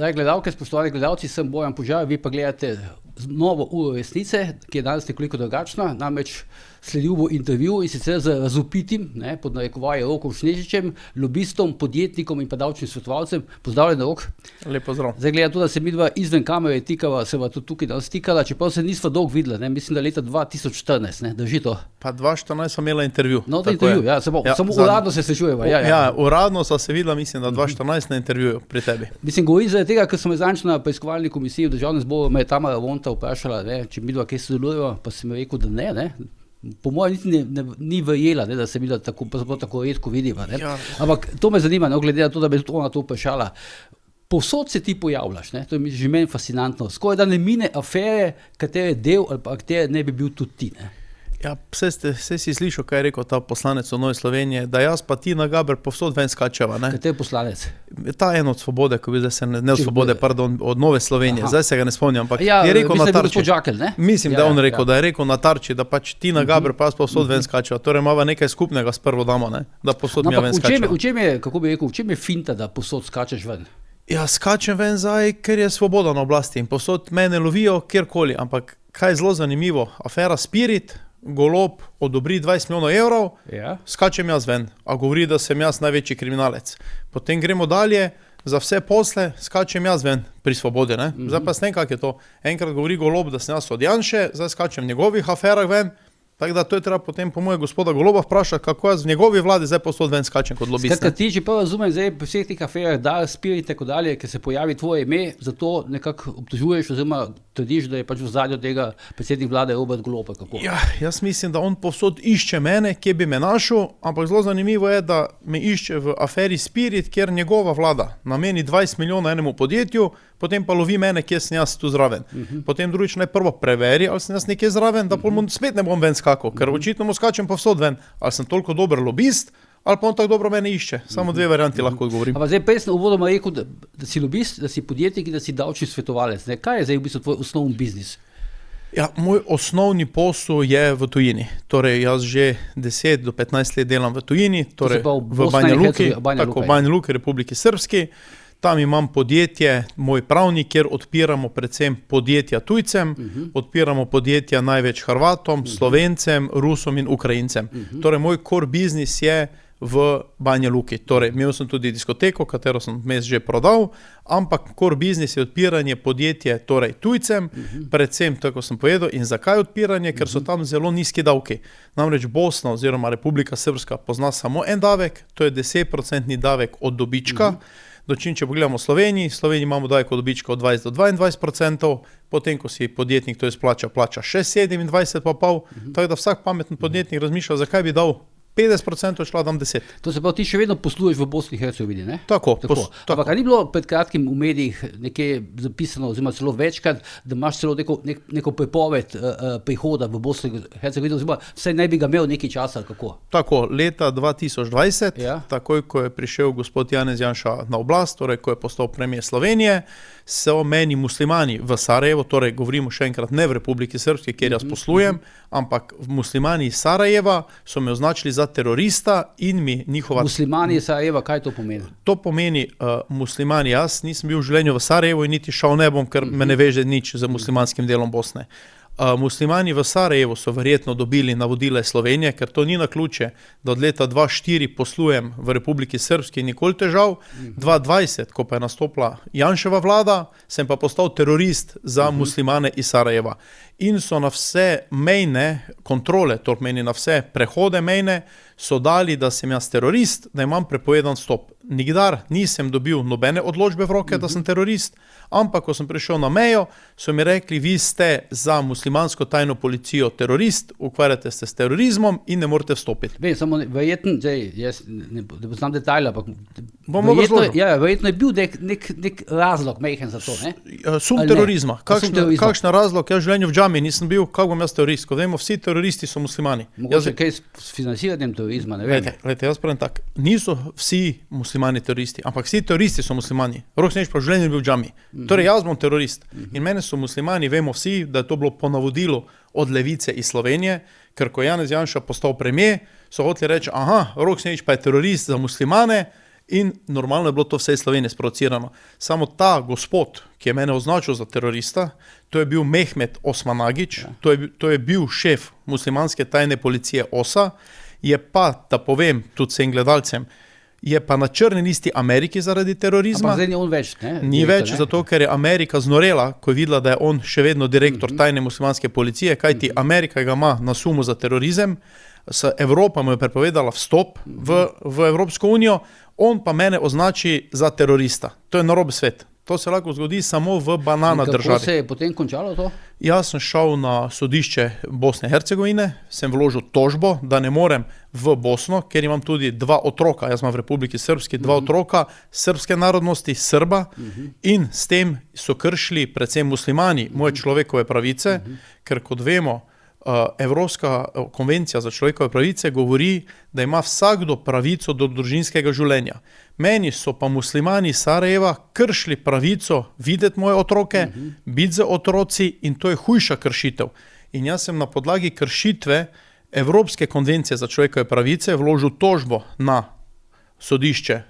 Zdaj, gledalke, spoštovani gledalci, sem Bojan Požar, vi pa gledate novo uro resnice, ki je danes nekoliko drugačna, namreč sledil bo intervju in sicer z razupitim, pod narekovaje Rokom Snežičem, lobistom, podjetnikom in pa davčnim svetovalcem. Pozdravljen, Rok. Lep pozdrav. Zdaj, gleda to, da se midva izven kamere tikava, se va tudi tukaj danes tikala, čeprav se nisva dolgo videla, mislim, da leta 2014, drži to? Pa 2014 sva imela intervju. No, to intervju, ja, samo uradno se srečujeva. Ja, uradno sva se videla, mislim, da 2014 na intervjuju pri tebi. Mislim, govori zaradi tega, ker sem zadnjič na preiskovalni komisiji v Državnem zboru, me je Tamara Vonta vprašala, če midva kaj sodelujeva, pa sem rekel, da ne. Po mojem niti ni verjela, da se midva tako redko vidiva. Ja. Ampak to me zanima, glede na to, da me tudi ona to vprašala. Povsod se ti pojavljaš, to je že meni fascinantno. Skoraj da ne mine afere, katere del ali pa katere ne bi bil tudi ti. Ja, vse si slišal, kaj je rekel ta poslanec v Novi Sloveniji, da jaz pa Tina Gaber povsod ven skačeva. Kateri poslanec? Ta en od Svobode, ko bi zdaj se ne od Svobode, pardon, od Nove Slovenije, zdaj se ga ne spomnim, ampak ja, je rekel na Tarči. Žakelj, mislim, da on rekel, da je rekel na Tarči, da pač Tina Gaber pa povsod ven skačeva. Torej imava nekaj skupnega s prvo damo, da povsod mi ven skačeva. V čem je, kako bi rekel, v čem je finta, da povsod skačeš ven? Ja, skačem ven zdaj, ker je Svoboda na oblasti in povsod mene lovijo kjerkoli, ampak kaj je zelo zanimivo, afera Spirit, Golob odobri 20 milijonov evrov, skačem jaz ven, a govori, da sem jaz največji kriminalec. Potem gremo dalje, za vse posle skačem jaz ven pri Svobodi. Zdaj pa sem kak je to. Enkrat govori Golob, da sem jaz od Janše, zdaj skačem v njegovih aferah ven. Tako da to je treba potem po moje gospoda Goloba vprašati, kako jaz v njegovi vladi zdaj posod ven skačem kot lobist. Skratka, ti že prvo razumem, zdaj pri vseh teh aferah, Dar, Spirit in tako dalje, ker se pojavi tvoje ime, zato nekako obtožuješ oziroma trdiš, da je pač v zadju tega predsednik vlade Robert Golob. Ja, jaz mislim, da on povsod išče mene, kje bi me našel, ampak zelo zanimivo je, da me išče v aferi Spirit, kjer njegova vlada nameni 20 milijonov enemu podjetju, potem pa lovi mene, kje sem jaz tu zraven. Potem drugič naj prvo preveri, ali sem jaz nekje zraven, da spet ne bom ven skakal, ker očitno mu skačem povsod ven, ali sem toliko dober lobist, ali pa on tako dobro mene išče. Samo dve varianti lahko odgovorim. Ampak zdaj prej sem uvodoma rekel, da si lobist, da si podjetnik in da si davčni svetovalec. Kaj je zdaj v bistvu tvoj osnovni biznis? Ja, moj osnovni posel je v tujini. Torej, jaz že 10 do 15 let delam v tujini, torej v Banja Luki, Republiki Srpski. Tam imam podjetje, moj pravnik, kjer odpiramo predvsem podjetja tujcem, odpiramo podjetja največ Hrvatom, Slovencem, Rusom in Ukrajincem. Torej, moj core biznis je v Banja Luki. Torej, imel sem tudi diskoteko, katero sem vmes že prodal, ampak core biznis je odpiranje podjetje torej tujcem, predvsem, tako sem povedal, in zakaj odpiranje, ker so tam zelo nizki davki. Namreč Bosna oziroma Republika Srpska pozna samo en davek, to je 10% davek od dobička. Dočim, če pogledamo v Sloveniji imamo davek od dobička od 20 do 22%, potem, ko si podjetnik to izplača, plača še 27,5%, tako da vsak pameten podjetnik razmišlja, zakaj bi dal 50%, šla dam 10%. To se pravi, ti še vedno posluješ v Bosni in Hercegovini, ne? Tako. Ampak ni bilo pred kratkim v medijih nekje zapisano, oziroma celo večkrat, da imaš celo neko prepoved prihoda v Bosni in Hercegovini, oziroma vsaj naj bi ga imel nekaj časa, kako? Tako, leta 2020, takoj, ko je prišel gospod Janez Janša na oblast, torej, ko je postal premijer Slovenije, so meni muslimani v Sarajevo, torej govorimo še enkrat ne v Republiki Srpski, kjer jaz poslujem, ampak muslimani iz Sarajeva so me označili za terorista in mi njihova... Muslimani iz Sarajeva, kaj to pomeni? To pomeni muslimani, jaz nisem bil v življenju v Sarajevu in niti šel ne bom, ker me ne veže nič z muslimanskim delom Bosne. Muslimani v Sarajevu so verjetno dobili navodila iz Slovenije, ker to ni naključje, da od leta 2004 poslujem v Republiki Srpski nikoli težav, 2020, ko pa je nastopila Janševa vlada, sem pa postal terorist za muslimane iz Sarajeva. In so na vse mejne kontrole, to pomeni na vse prehode mejne, so dali, da sem jaz terorist, da imam prepovedan vstop. Nikdar nisem dobil nobene odločbe v roke, da sem terorist, ampak ko sem prišel na mejo, so mi rekli, vi ste za muslimansko tajno policijo terorist, ukvarjate se s terorizmom in ne morete vstopiti. Vem, samo verjetno, jaz ne poznam detajle, ampak verjetno je bil nek razlog mehen za to, ne? Sum terorizma. Kakšen razlog? Jaz v življenju v džami nisem bil, kako bom jaz terorist? Ko vemo, vsi teroristi so muslimani. Mogoče kaj s financiranjem terorizma, ne vem. Glejte, jaz pravim tak, niso vsi muslimani teroristi, ampak vsi teroristi so muslimani. Rok Snežič pa v življenju bil v džami. Torej, jaz bom terorist. In mene so muslimani, vemo vsi, da je to bilo po navodilu od levice iz Slovenije, ker ko Janez Janša postal premijer, so hoteli reči, Rok Snežič pa je terorist za muslimane In normalno je bilo to vse iz Slovenije sprovocirano. Samo ta gospod, ki je mene označil za terorista, to je bil Mehmet Osmanagić, to je bil šef muslimanske tajne policije OSA, je pa, da povem tudi vsem gledalcem, je pa na črni listi Ameriki zaradi terorizma. Ampak zdaj ni on več, ne? Ni več, zato ker je Amerika znorela, ko je videla, da je on še vedno direktor tajne muslimanske policije, kajti Amerika ga ima na sumu za terorizem, Evropa mu je prepovedala vstop v Evropsko unijo, on pa mene označi za terorista. To je narobe svet. To se lahko zgodi samo v banana državi. Kako se je potem končalo to? Jaz sem šel na sodišče Bosne in Hercegovine, sem vložil tožbo, da ne morem v Bosno, ker imam tudi 2 otroka, jaz imam v Republiki Srpski 2 otroka srpske narodnosti, Srba, in s tem so kršili predvsem muslimani moje človekove pravice, ker kot vemo, Evropska konvencija za človekove pravice govori, da ima vsakdo pravico do družinskega življenja. Meni so pa muslimani Sarajeva kršili pravico videti moje otroke, biti z otroci, in to je hujša kršitev. In jaz sem na podlagi kršitve Evropske konvencije za človekove pravice vložil tožbo na sodišče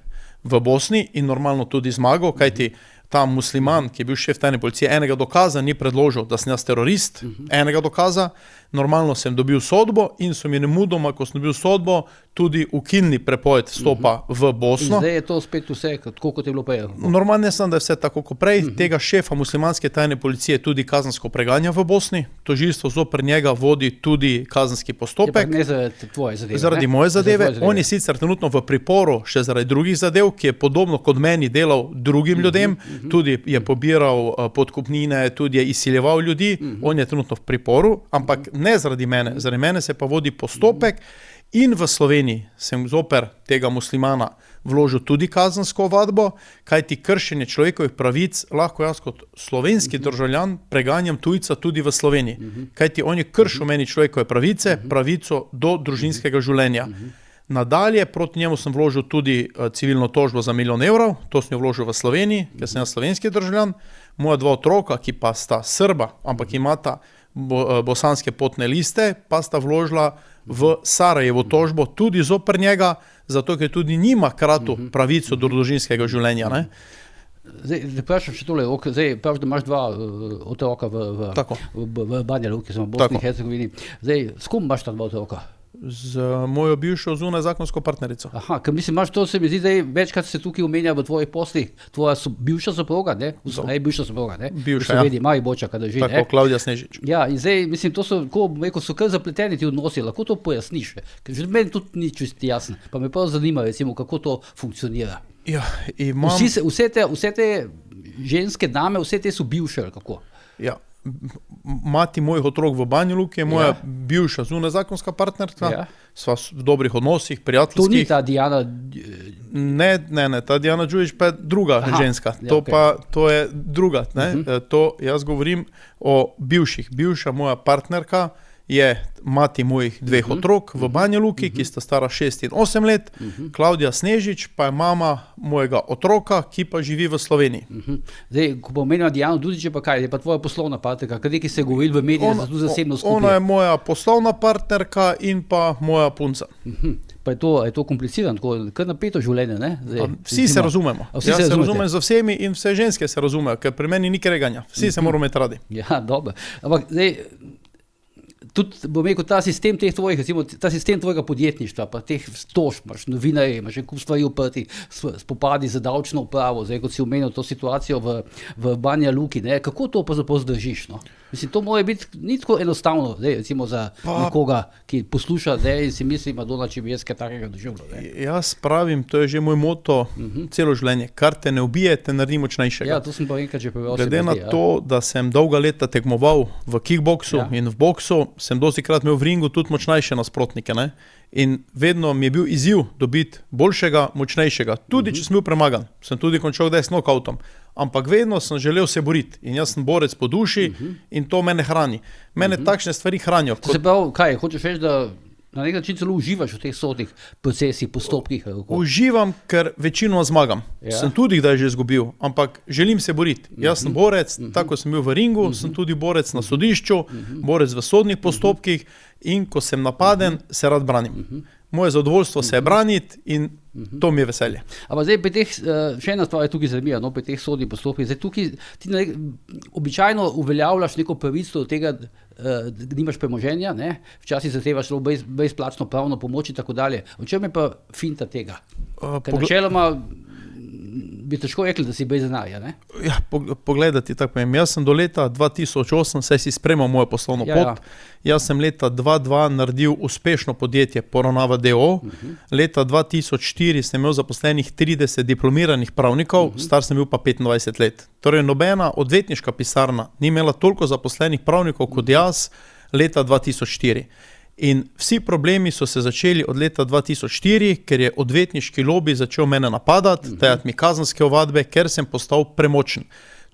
v Bosni in normalno tudi zmagal, kajti ta musliman, ki je bil šef tajne policije, enega dokaza ni predložil, da sem jaz terorist, enega dokaza. Normalno sem dobil sodbo in so mi nemudoma, ko sem dobil sodbo, tudi ukinili prepoved vstopa v Bosno. In zdaj je to spet vse, tako kot je bilo prej? Normalno je, da je vse tako kot prej. Tega šefa muslimanske tajne policije tudi kazensko preganja v Bosni. Tožilstvo zoper njega vodi tudi kazenski postopek. Ne zaradi tvoje zadeve? Zaradi moje zadeve. On je sicer trenutno v priporu še zaradi drugih zadev, ki je podobno kot meni delal drugim ljudem, tudi je pobiral podkupnine, tudi je izsiljeval ljudi. On je trenutno v priporu, ampak ne zaradi mene se pa vodi postopek, in v Sloveniji sem zoper tega muslimana vložil tudi kazensko ovadbo, kajti kršenje človekovih pravic lahko jaz kot slovenski državljan preganjam tujca tudi v Sloveniji, kajti on je kršil meni človekove pravice, pravico do družinskega življenja. Nadalje, proti njemu sem vložil tudi civilno tožbo za 1 milijon evrov, to sem jo vložil v Sloveniji, ker sem jaz slovenski državljan, moja 2 otroka, ki pa sta Srba, ampak imata bosanske potne liste, pa sta vložila v Sarajevo tožbo tudi zoper njega, zato ker tudi njima kratu pravico do družinskega življenja. Ne? Zdaj vprašam še tole, zdaj praviš, da imaš 2 otroka v Banja Luki, v Bosni in Hercegovini. Zdaj, s kom imaš ta 2 otroka? Z mojo bivšo zunajzakonsko partnerico. Aha, ker mislim, to se mi zdi, zdaj večkrat se tukaj omenja v tvojih poslih, tvoja bivša soproga, ne? Bivša soproga, ne? Bivša, ja. Mariborčanka, da že, ne? Tako, Klavdija Snežič. Ja, in zdaj, mislim, to so, so kar zapleteni ti odnosi, lahko to pojasniš, ker že meni tudi ni čisto jasno, pa me prav zanima, recimo, kako to funkcionira. Ja, imam... Vse te ženske dame, vse te so bivše, ali kako? Ja. Mati mojih otrok v Banja Luki je moja bivša zunajzakonska partnerka, sva v dobrih odnosih, prijateljskih. To ni ta Diana? Ne, ta Diana Đujić pa je druga ženska, to je druga. To jaz govorim o bivših. Bivša moja partnerka je mati mojih 2 otrok v Banja Luki, ki sta stara 6 in 8 let, Klavdija Snežič pa je mama mojega otroka, ki pa živi v Sloveniji. Zdaj, ko pa omenjava Diano Đujić, pa kaj, je pa tvoja poslovna partnerka, kaj se je govoril v medijih, za tu zasebno skupaj? Ona je moja poslovna partnerka in pa moja punca. Pa je to komplicirano, kar napeto življenje, ne? Vsi se razumemo. Jaz se razumem z vsemi in vse ženske se razumejo, ker pri meni ni kreganja. Vsi se moramo imeti radi. Ja, dobro. Ampak zdaj, tudi, bom rekel, ta sistem teh tvojih, recimo, ta sistem tvojega podjetništva, pa teh tožb, imaš novinarje, imaš en kup stvari uprti, spopadi z davčno upravo, zdaj, kot si omenil to situacijo v Banja Luki, ne, kako to pa zdržiš, no? Mislim, to mora biti ni tako enostavno, zdaj, recimo za nekoga, ki posluša, zdaj, in si misli, Madonna, če bi jaz kaj takega doživljal. Jaz pravim, to je že moj moto celo življenje, kar te ne ubije, te naredi močnejšega. Ja, to sem pa enkrat že povedal. Glede na to, da sem dolga leta tekmoval v kickboksu in v boksu, sem dostikrat imel v ringu tudi močnejše nasprotnike, ne? In vedno mi je bil izziv dobiti boljšega, močnejšega. Tudi če sem bil premagan, sem tudi končal kdaj s nokautom. Ampak vedno sem želel se boriti in jaz sem borec po duši in to mene hrani. Mene takšne stvari hranijo. To se pravi, kaj, hočeš reči, da na nek način celo uživaš v teh sodnih procesih, postopkih? Uživam, ker večinoma zmagam. Sem tudi kdaj že izgubil, ampak želim se boriti. Jaz sem borec, tako sem bil v ringu, sem tudi borec na sodišču, borec v sodnih postopkih in ko sem napaden, se rad branim. Moje zadovoljstvo se je braniti in to mi je veselje. Ampak zdaj, še ena stvar je tukaj zanimiva, no, pri teh sodnih postopkih. Zdaj, tukaj ti običajno uveljavljaš neko pravico do tega, da nimaš premoženja, ne? Včasih zahtevaš brezplačno pravno pomoč in tako dalje. O čem je pa finta tega? Ker načeloma bi težko rekli, da si brez denarja, ne? Ja, pogledati, tako povem. Jaz sem do leta 2008, saj si spremljal mojo poslovno pot. Jaz sem leta 2002 naredil uspešno podjetje Poravnava d.o.o. Leta 2004 sem imel zaposlenih 30 diplomiranih pravnikov, star sem bil pa 25 let. Torej, nobena odvetniška pisarna ni imela toliko zaposlenih pravnikov kot jaz leta 2004. In vsi problemi so se začeli od leta 2004, ker je odvetniški lobby začel mene napadati, dajati mi kazenske ovadbe, ker sem postal premočen.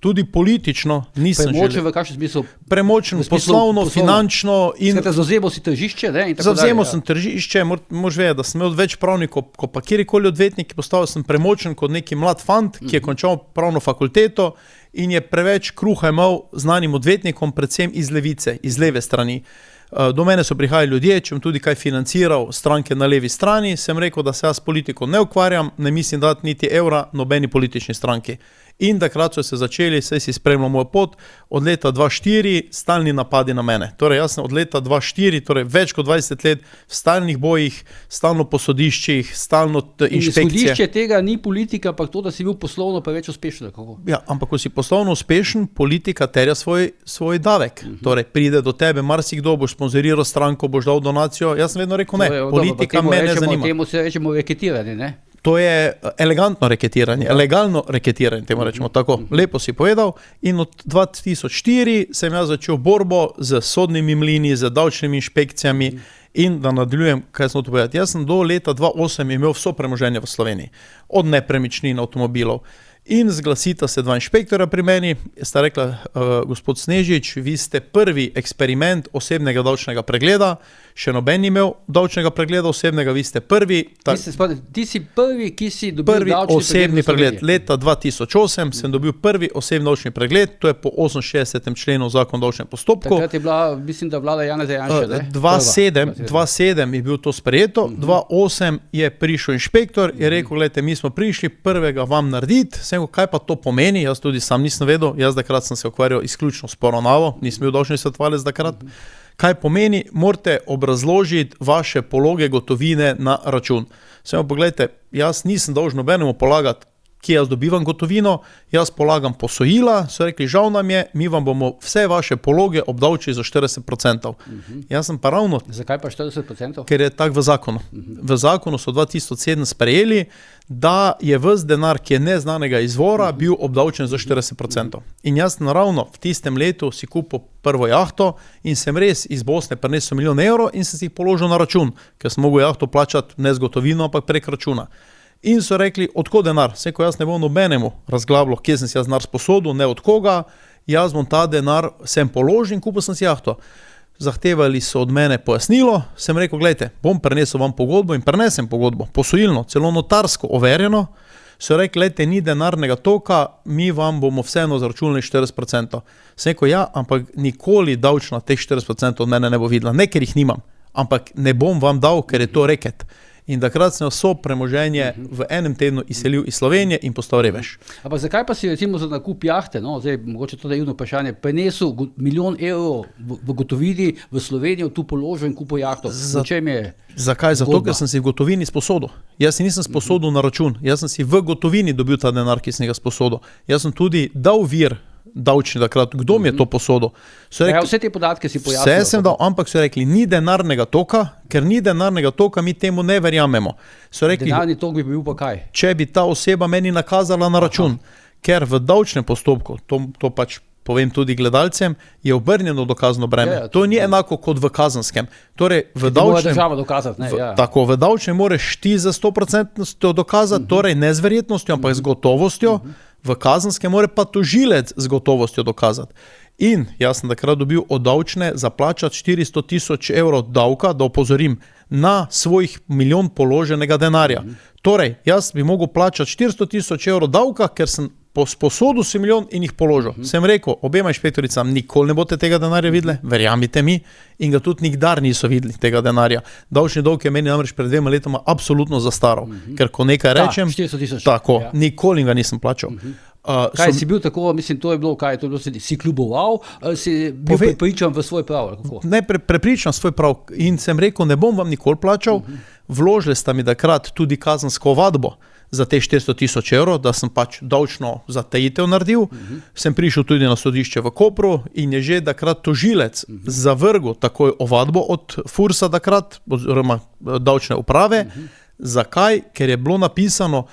Tudi politično nisem želel. Premočen v kakšnem smislu? Premočen, poslovno, finančno. Zavzemal si tržišče, ne? Zavzemal sem tržišče, moraš vedeti, da sem imel več pravnikov, kot pa kjerikoli odvetnik, postal sem premočen kot neki mlad fant, ki je končal pravno fakulteto in je preveč kruha imel znanim odvetnikom, predvsem iz levice, iz leve strani. Do mene so prihajali ljudje, če bom tudi kaj financiral stranke na levi strani, sem rekel, da se jaz politiko ne ukvarjam, ne mislim dati niti evra nobeni politični stranki. In takrat so se začeli, saj si spremljal moj pot, od leta 2004 stalni napadi na mene. Torej, jaz sem od leta 2004, torej več kot 20 let v stalnih bojih, stalno po sodiščih, stalno inšpekcije. In sodišče tega ni politika, pa to, da si bil poslovno preveč uspešen. Kako? Ja, ampak ko si poslovno uspešen, politika terja svoj davek. Torej, pride do tebe marsikdo, boš sponzoriral stranko, boš dal donacijo. Jaz sem vedno rekel ne, politika me ne zanima. Temu se rečemo reketiranje, ne? To je elegantno reketiranje, legalno reketiranje, temu rečemo tako. Lepo si povedal. In od 2004 sem jaz začel borbo z sodnimi mlini, z davčnimi inšpekcijami in da nadaljujem, kaj sem to povedati. Jaz sem do leta 2008 imel vso premoženje v Sloveniji, od nepremičnin, avtomobilov. In zglasita se dva inšpektora pri meni, sta rekla, gospod Snežič, vi ste prvi eksperiment osebnega davčnega pregleda, še noben ni imel davčnega pregleda osebnega, vi ste prvi. Ti si prvi, ki si dobil davčni osebni pregled. Leta 2008 sem dobil prvi osebni davčni pregled, to je po 68. členu Zakon o davčnem postopku. Takrat je bila, mislim, da vlada Janeza Janše, ne? 2007 je bil to sprejeto, 2008 je prišel inšpektor, je rekel, gledajte, mi smo prišli prvega vam narediti. Kaj pa to pomeni, jaz tudi sam nisem vedel, jaz takrat sem se ukvarjal izključno s poravnavo, nisem bil davčni svetovalec takrat. Kaj pomeni, morate obrazložiti vaše pologe gotovine na račun. Samo pogledajte, jaz nisem dolžen nobenemu polagati, kje jaz dobivam gotovino, jaz polagam posojila, so rekli, žal nam je, mi vam bomo vse vaše pologe obdavčili za 40%. Jaz sem pa ravno... Zakaj pa 40%? Ker je tak v zakonu. V zakonu so 2007 sprejeli, da je ves denar, ki je neznanega izvora, bil obdavčen za 40%. In jaz naravno v tistem letu si kupil prvo jahto in sem res iz Bosne prinesel €1 milijon in sem si jih položil na račun, ker sem mogel jahto plačati ne z gotovino, ampak prek računa. In so rekli, odkot denar? Seko jaz ne bom nobenemu razglabljal, kje sem si jaz denar sposodil, ne od koga, jaz bom ta denar sem položil in kupil sem si jahto. Zahtevali so od mene pojasnilo, sem rekel, gledajte, bom prinesel vam pogodbo in prinesem pogodbo, posojilno, celo notarsko overjeno. So rekli, gledajte, ni denarnega toka, mi vam bomo vseeno zaračunali 40%. Sem rekel, ja, ampak nikoli davčna teh 40% od mene ne bo videla, ne ker jih nimam, ampak ne bom vam dal, ker je to reket. In takrat sem vso premoženje v enem tednu izselil iz Slovenije in postal revež. Ampak zakaj pa si recimo za nakup jahte, no, zdaj mogoče to naivno vprašanje, prenesel €1 milijon v gotovini v Slovenijo, tu položil in kupil jahto? Zakaj? Zato, ker sem si v gotovini sposodil. Jaz si nisem sposodil na račun, jaz sem si v gotovini dobil ta denar, ki sem ga sposodil. Jaz sem tudi dal vir davčni takrat, kdo mi je to posodil. Vse te podatke si pojasnil. Vse sem dal, ampak so rekli, ni denarnega toka, ker ni denarnega toka, mi temu ne verjamemo. Denarni tok bi bil pa kaj? Če bi ta oseba meni nakazala na račun, ker v davčnem postopku, to pač povem tudi gledalcem, je obrnjeno dokazno breme. To ni enako kot v kazenskem. Torej, v davčnem, tako, v davčnem moraš ti za 100% dokazati, torej ne z verjetnostjo, ampak z gotovostjo. V kazenskem mora pa tožilec z gotovostjo dokazati. In jaz sem takrat dobil od davčne zaplačati 400 000 € davka, da opozorim, na svojih milijon položenega denarja. Torej, jaz bi mogel plačati 400 000 € davka, ker sem sposodil si milijon in jih položil. Sem rekel, obema inšpektoricam, nikoli ne boste tega denarja videli, verjamite mi, in ga tudi nikdar niso videli tega denarja. Davčni dolg je meni namreč pred 2 letoma absolutno zastaral, ker ko nekaj rečem, 400 000, tako, nikoli ga nisem plačal. Kaj si bil tako, mislim, to je bilo, si kluboval, si bil prepričan v svoj prav? Ne, prepričan svoj prav in sem rekel, ne bom vam nikoli plačal, vložili sta mi takrat tudi kazensko ovadbo za te 400 000 evrov, da sem pač davčno zatajitev naredil. Sem prišel tudi na sodišče v Kopru in je že takrat tožilec zavrgel takoj ovadbo od Fursa takrat, oziroma davčne uprave. Zakaj? Ker je bilo napisano,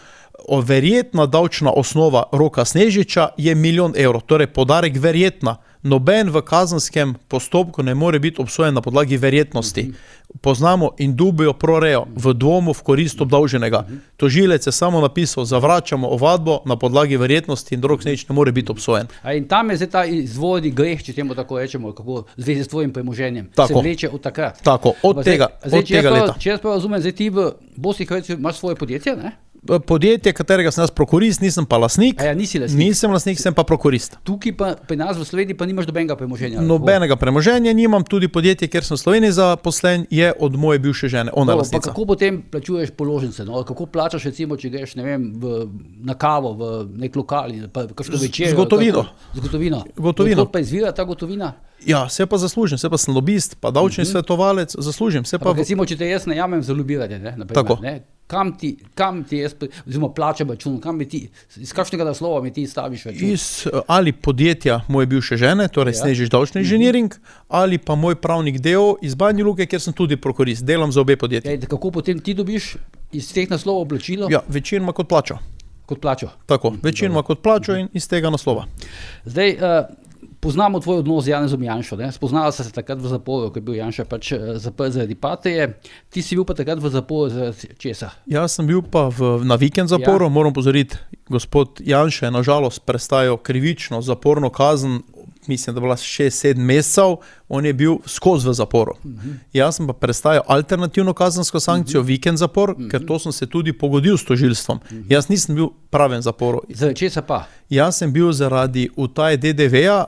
verjetna davčna osnova Roka Snežiča je 1 milijon evrov, torej podarek verjetna. Noben v kazenskem postopku ne more biti obsojen na podlagi verjetnosti. Poznamo in dubio pro reo, v dvomu v korist obdolženega. Tožilec je samo napisal, zavračamo ovadbo na podlagi verjetnosti in Rok Snežič ne more biti obsojen. In tam je zdaj ta izvorni greh, če temu tako rečemo, kako zvezi s tvojim premoženjem, se vleče od takrat. Tako, od tega leta. Če jaz pa razumem, zdaj ti v Bosni in Hercegovini imaš svoje podjetje, ne? Podjetje, katerega sem jaz prokurist, nisem pa lastnik. Nisi lastnik. Nisem lastnik, sem pa prokurist. Tukaj pa pri nas v Sloveniji pa nimaš nobenega premoženja. Nobenega premoženja nimam, tudi podjetje, kjer sem v Sloveniji zaposlen, je od moje bivše žene, ona je lastnica. Pa kako potem plačuješ položnice? No? Kako plačaš recimo, če greš, ne vem, na kavo v nek lokal, pa kakšno večerjo? Z gotovino. Z gotovino. Gotovino. Kako pa izvira ta gotovina? Ja, se pa zaslužim, se pa sem lobist, pa davčni svetovalec, zaslužim se pa. Recimo, če te jaz najamem za lobiranje, ne, naprimer, tako. Ne, kam ti jaz, oziroma plačam račun, iz kakšnega naslova mi ti staviš račun? Iz ali podjetja moje bivše žene, torej Snežič davčni inženiring, ali pa moj pravnik deo iz Banja Luke, kjer sem tudi prokurist, delam za obe podjetji. Kako potem ti dobiš iz teh naslovov plačilo? Ja, večinoma kot plačo. Kot plačo? Tako, večinoma kot plačo in iz tega naslova. Zdaj, poznamo tvoj odnos z Janezom Janšo, ne? Spoznala sta se takrat v zaporu, ko je bil Janša pač zaprt zaradi Patrie. Ti si bil pa takrat v zaporu zaradi česa? Jaz sem bil pa na vikend zaporu, moram pozoriti, gospod Janša je nažalost prestajal krivično zaporno kazen, mislim, da bila 6-7 mesecev, on je bil skozi v zaporu. Jaz sem pa prestajal alternativno kazensko sankcijo, vikend zapor, ker to sem se tudi pogodil s tožilstvom. Jaz nisem bil pravem zaporu. Zaradi česa pa? Jaz sem bil zaradi utaje DDV-ja.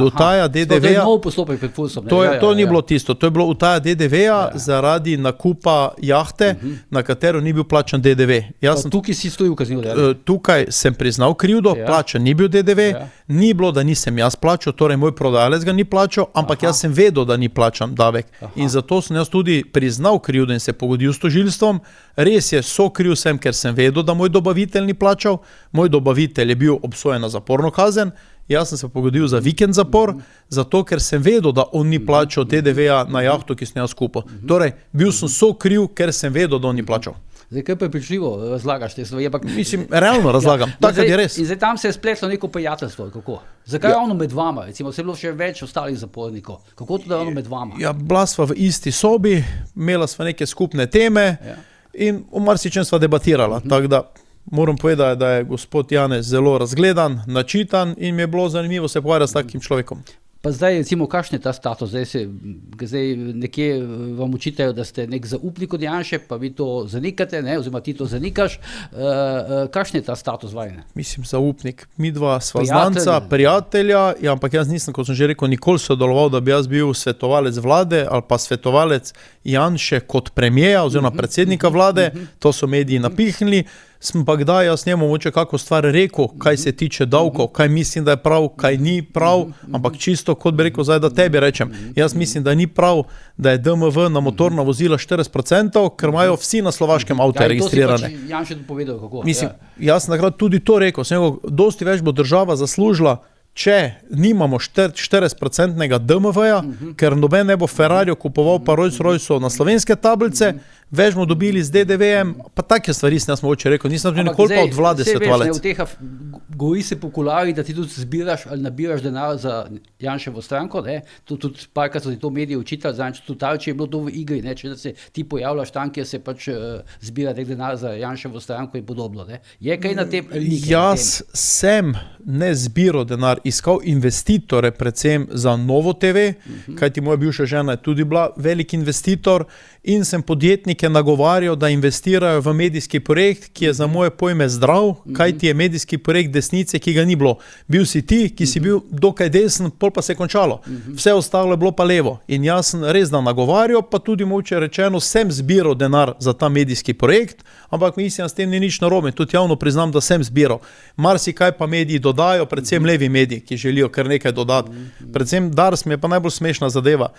Utaja DDV-ja. To je nov postopek pred Fursom. To ni bilo tisto, to je bilo utaja DDV-ja zaradi nakupa jahte, na katero ni bil plačan DDV. Tukaj si storil kaznivo dejanje? Tukaj sem priznal krivdo, plačan ni bil DDV, ni bilo, da nisem jaz plačal, torej moj prodajalec ga ni plačal, ampak jaz sem vedel, da ni plačan davek. In zato sem jaz tudi priznal krivdo in se pogodil s tožilstvom. Res je, sokriv sem, ker sem vedel, da moj dobavitelj ni plačal. Moj dobavitelj je bil obsojen na zaporno kazen, jaz sem se pogodil za vikend zapor, zato ker sem vedel, da on ni plačal DDV-ja na jahto, ki sem jaz kupil. Torej, bil sem sokriv, ker sem vedel, da on ni plačal. Zdaj, kaj prepričljivo razlagaš te stvari? Mislim, realno razlagam, tako je res. In zdaj tam se je spletlo neko prijateljstvo, kako? Zakaj ravno med vama? Recimo, se je bilo še več ostalih zapornikov. Kako to ravno med vama? Ja, bila sva v isti sobi, imela sva neke skupne teme in o marsičem sva debatirala. Tako da moram povedati, da je gospod Janez zelo razgledan, načitan in mi je bilo zanimivo se pogovarjati s takim človekom. Pa zdaj, recimo, kakšen je ta status? Zdaj nekje vam učitajo, da ste nek zaupnik od Janše, pa vi to zanikate, ne? Oziroma ti to zanikaš. Kakšen je ta status vajne? Mislim, zaupnik. Mi dva sva znanca, prijatelja, ampak jaz nisem, kot sem že rekel, nikoli sodeloval, da bi jaz bil svetovalec vlade ali pa svetovalec Janše kot premijeja oziroma predsednika vlade. To so mediji napihnili. Sem pa kdaj jaz njemu moče kako stvar rekel, kaj se tiče davkov, kaj mislim, da je prav, kaj ni prav, ampak čisto kot bi rekel zdaj, da tebi rečem. Jaz mislim, da ni prav, da je DMV na motorna vozila 40%, ker imajo vsi na slovaškem avto registrirane. To si pač Janša povedal, kako? Mislim, jaz sem takrat tudi to rekel, sem rekel, dosti več bo država zaslužila, če nimamo 40% DMV-ja, ker noben ne bo Ferrarijo kupoval pa Rolls-Royce na slovenske tablice, več bomo dobili z DDV-jem, pa take stvari sem jaz mogoče rekel, nisem tudi nikoli pa od vlade svetovalec. Govori se po kularjih, da ti tudi zbiraš ali nabiraš denar za Janševo stranko, ne? Tudi parkrat so ti to mediji učitali, znači tudi Tarči je bilo to v igri, ne? Če se ti pojavljaš tam, kjer se pač zbira nek denar za Janševo stranko in podobno. Ne? Je kaj na tem? Jaz sem ne zbiral denar iskal investitore, predvsem za Novo TV, kajti moja bivša žena je tudi bila velik investitor in sem podjetnike nagovarjal, da investirajo v medijski projekt, ki je za moje pojme zdrav, kajti je medijski projekt desnice, ki ga ni bilo. Bil si ti, ki si bil dokaj desen, pol pa se je končalo. Vse ostalo je bilo pa levo. In jaz sem res da nagovarjal, pa tudi moče rečeno, sem zbiral denar za ta medijski projekt, ampak mislim, s tem ni nič narobe. Tudi javno priznam, da sem zbiral. Marsikaj pa mediji dodajo, predvsem levi mediji, ki želijo kar nekaj dodati. Predvsem Dars mi je pa najbolj smešna zadeva.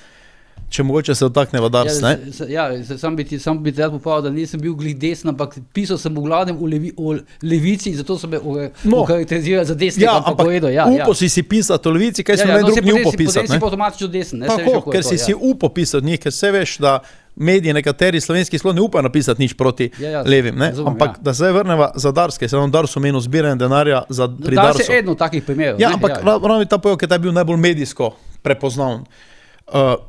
Če mogoče se dotakneva Dars, ne? Sam bi te popravil, da nisem bil glih desen, ampak pisal sem v glavnem o levici in zato sem me okarakteriziral za desni. Upal si pisati o levici, kaj sem drugi ni upal pisati. Potem si pa avtomatično desen. Tako, ker si upal pisati njih, ker se veš, da mediji nekateri slovenski sploh ne upajo napisati nič proti levim. Ne? Razumem, ampak da zdaj vrneva za Dars, ker se vam Dars omenil zbiranje denarja pri Dars Darsu. je eno takih primerov. Ampak ravno ta pojav, ki je bil najbolj medijsko prepoznaven.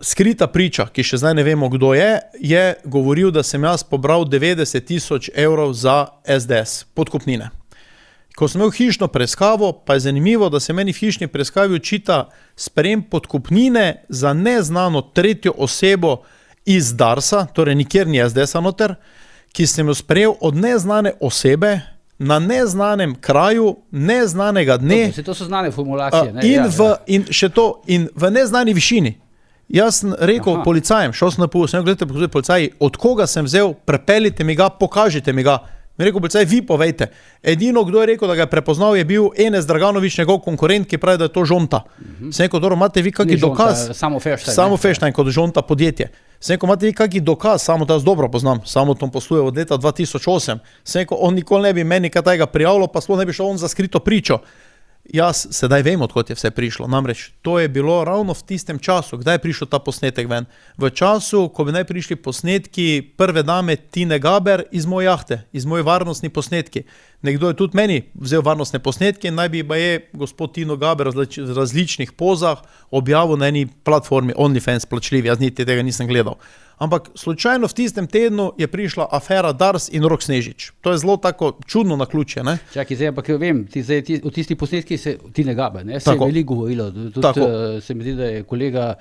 Skrita priča, ki še zdaj ne vemo, kdo je govoril, da sem jaz pobral 90 000 evrov za SDS, podkupnine. Ko sem imel hišno preiskavo, pa je zanimivo, da se meni v hišni preiskavi očita sprejem podkupnine za neznano tretjo osebo iz Darsa, torej nikjer ni SDS-a noter, ki sem jo sprejel od neznane osebe na neznanem kraju, neznanega dne. To so znane formulacije. In še to, in v neznani višini. Jaz sem rekel policajem, šel sem na pol, sem rekel, gledajte, policaji, od koga sem vzel, prepeljite mi ga, pokažite mi ga. Mi rekel, policaj, vi povejte. Edino, kdo je rekel, da ga je prepoznal, je bil Enes Draganović, njegov konkurent, ki pravi, da je to Žonta. Sem rekel, dobro, imate vi kakšen dokaz? Samo Feštajn kot Žonta podjetje. Sem rekel, imate vi kakšen dokaz, samo da jaz dobro poznam, samo tom posluje od leta 2008. Sem rekel, on nikoli ne bi meni kaj tega prijavilo, pa sploh ne bi šel on za skrito pričo. Jaz sedaj vem, odkot je vse prišlo. Namreč, to je bilo ravno v tistem času, kdaj je prišel ta posnetek ven. V času, ko bi naj prišli posnetki prve dame Tine Gaber iz moje jahte, iz moje varnostni posnetki. Nekdo je tudi meni vzel varnostne posnetke in naj bi gospod Tino Gaber v različnih pozah objavil na eni platformi OnlyFans plačljivi, jaz niti tega nisem gledal. Ampak slučajno v tistem tednu je prišla afera Dars in Rok Snežič. To je zelo tako čudno naključje, ne? Čakaj, zdaj, ampak vem, v tistih posnetkih se Tine Gaber, ne? Se je veliko govorilo. Tudi se mi zdi, da je kolega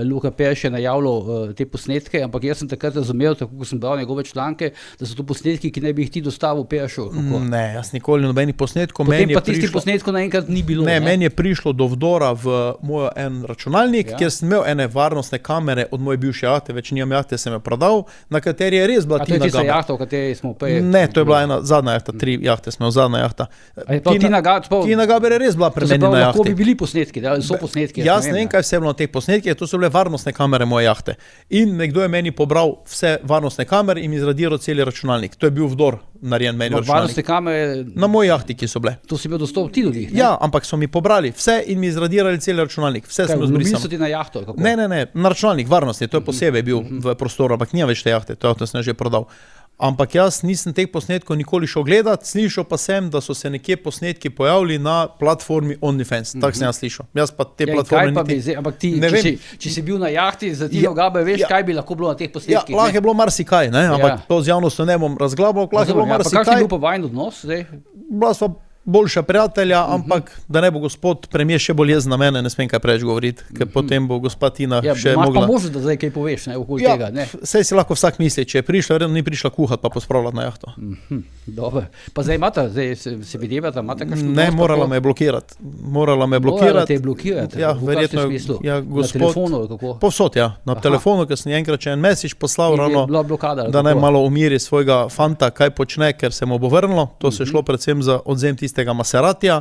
Luka Perš najavljal te posnetke, ampak jaz sem takrat razumel, tako ko sem bral njegove članke, da so to posnetki, ki naj bi jih ti dostavil Peršu. Ne, jaz nikoli nobenih posnetkov. Potem pa tistih posnetkov naenkrat ni bilo. Ne, meni je prišlo do vdora v moj en računalnik, kjer sem imel ene varnostne kamere od moje bivše jahte, več nimam jahte, sem jo prodal, na kateri je res bila Tina Gaber. A to je tista jahta, o kateri smo prej... Ne, to je bila ena zadnja jahta, 3 jahte smo, zadnja jahta. Tina Gaber je res bila pri meni na jahti. Lahko bi bili posnetki, da so posnetki. Jaz ne vem, kaj vse bilo na teh posnetkih, to so bile varnostne kamere moje jahte. In nekdo je meni pobral vse varnostne kamere in mi zradiral celi računalnik. To je bil vdor narejen meni računalnik. Varnostne kamere... Na moji jahti, ki so bile. To si imel dostop ti do njih, ne? Ja, ampak so mi pobrali vse in mi zradirali celi računalnik. Vse smo zbrisali. So ti na jahto, kako? Ne, na računalnik varnostni, to je posebej bil v prostoru, ampak nima več te jahte, to sem že prodal. Ampak jaz nisem teh posnetkov nikoli šel gledati, slišal pa sem, da so se nekje posnetki pojavili na platformi OnlyFans. Tak sem jaz slišal. Jaz pa te platforme niti... Ampak ti, če si bil na jahti za Tino Gaber, veš, kaj bi lahko bilo na teh posnetkih? Ja, lahko je bilo marsikaj, ne? Ampak to z javnostjo ne bom razglabal, lahko je bilo marsikaj. Pa kakšen je bil pa vajen odnos zdaj? Bila sva boljša prijatelja, ampak da ne bo gospod premijer še bolj jezen na mene, ne smem kaj preveč govoriti, ker potem bo gospa Tina še mogla... Pa možno, da zdaj kaj poveš, ne, okoli tega, ne? Saj si lahko vsak misli, če je prišla, verjetno ni prišla kuhati pa pospravljati na jahto. Dobro. Pa zdaj imata, se videvata, imata kakšen... Ne, morala me blokirati. Morala te blokirati? Ja, verjetno, na telefonu, kako? Povsod, ja. Na telefonu, ker sem enkrat še en message poslal ravno, da naj malo umiri svojega fanta, kaj počne, ker se mu bo vrnilo. To se je šlo predvsem za odzem tistega Maseratija,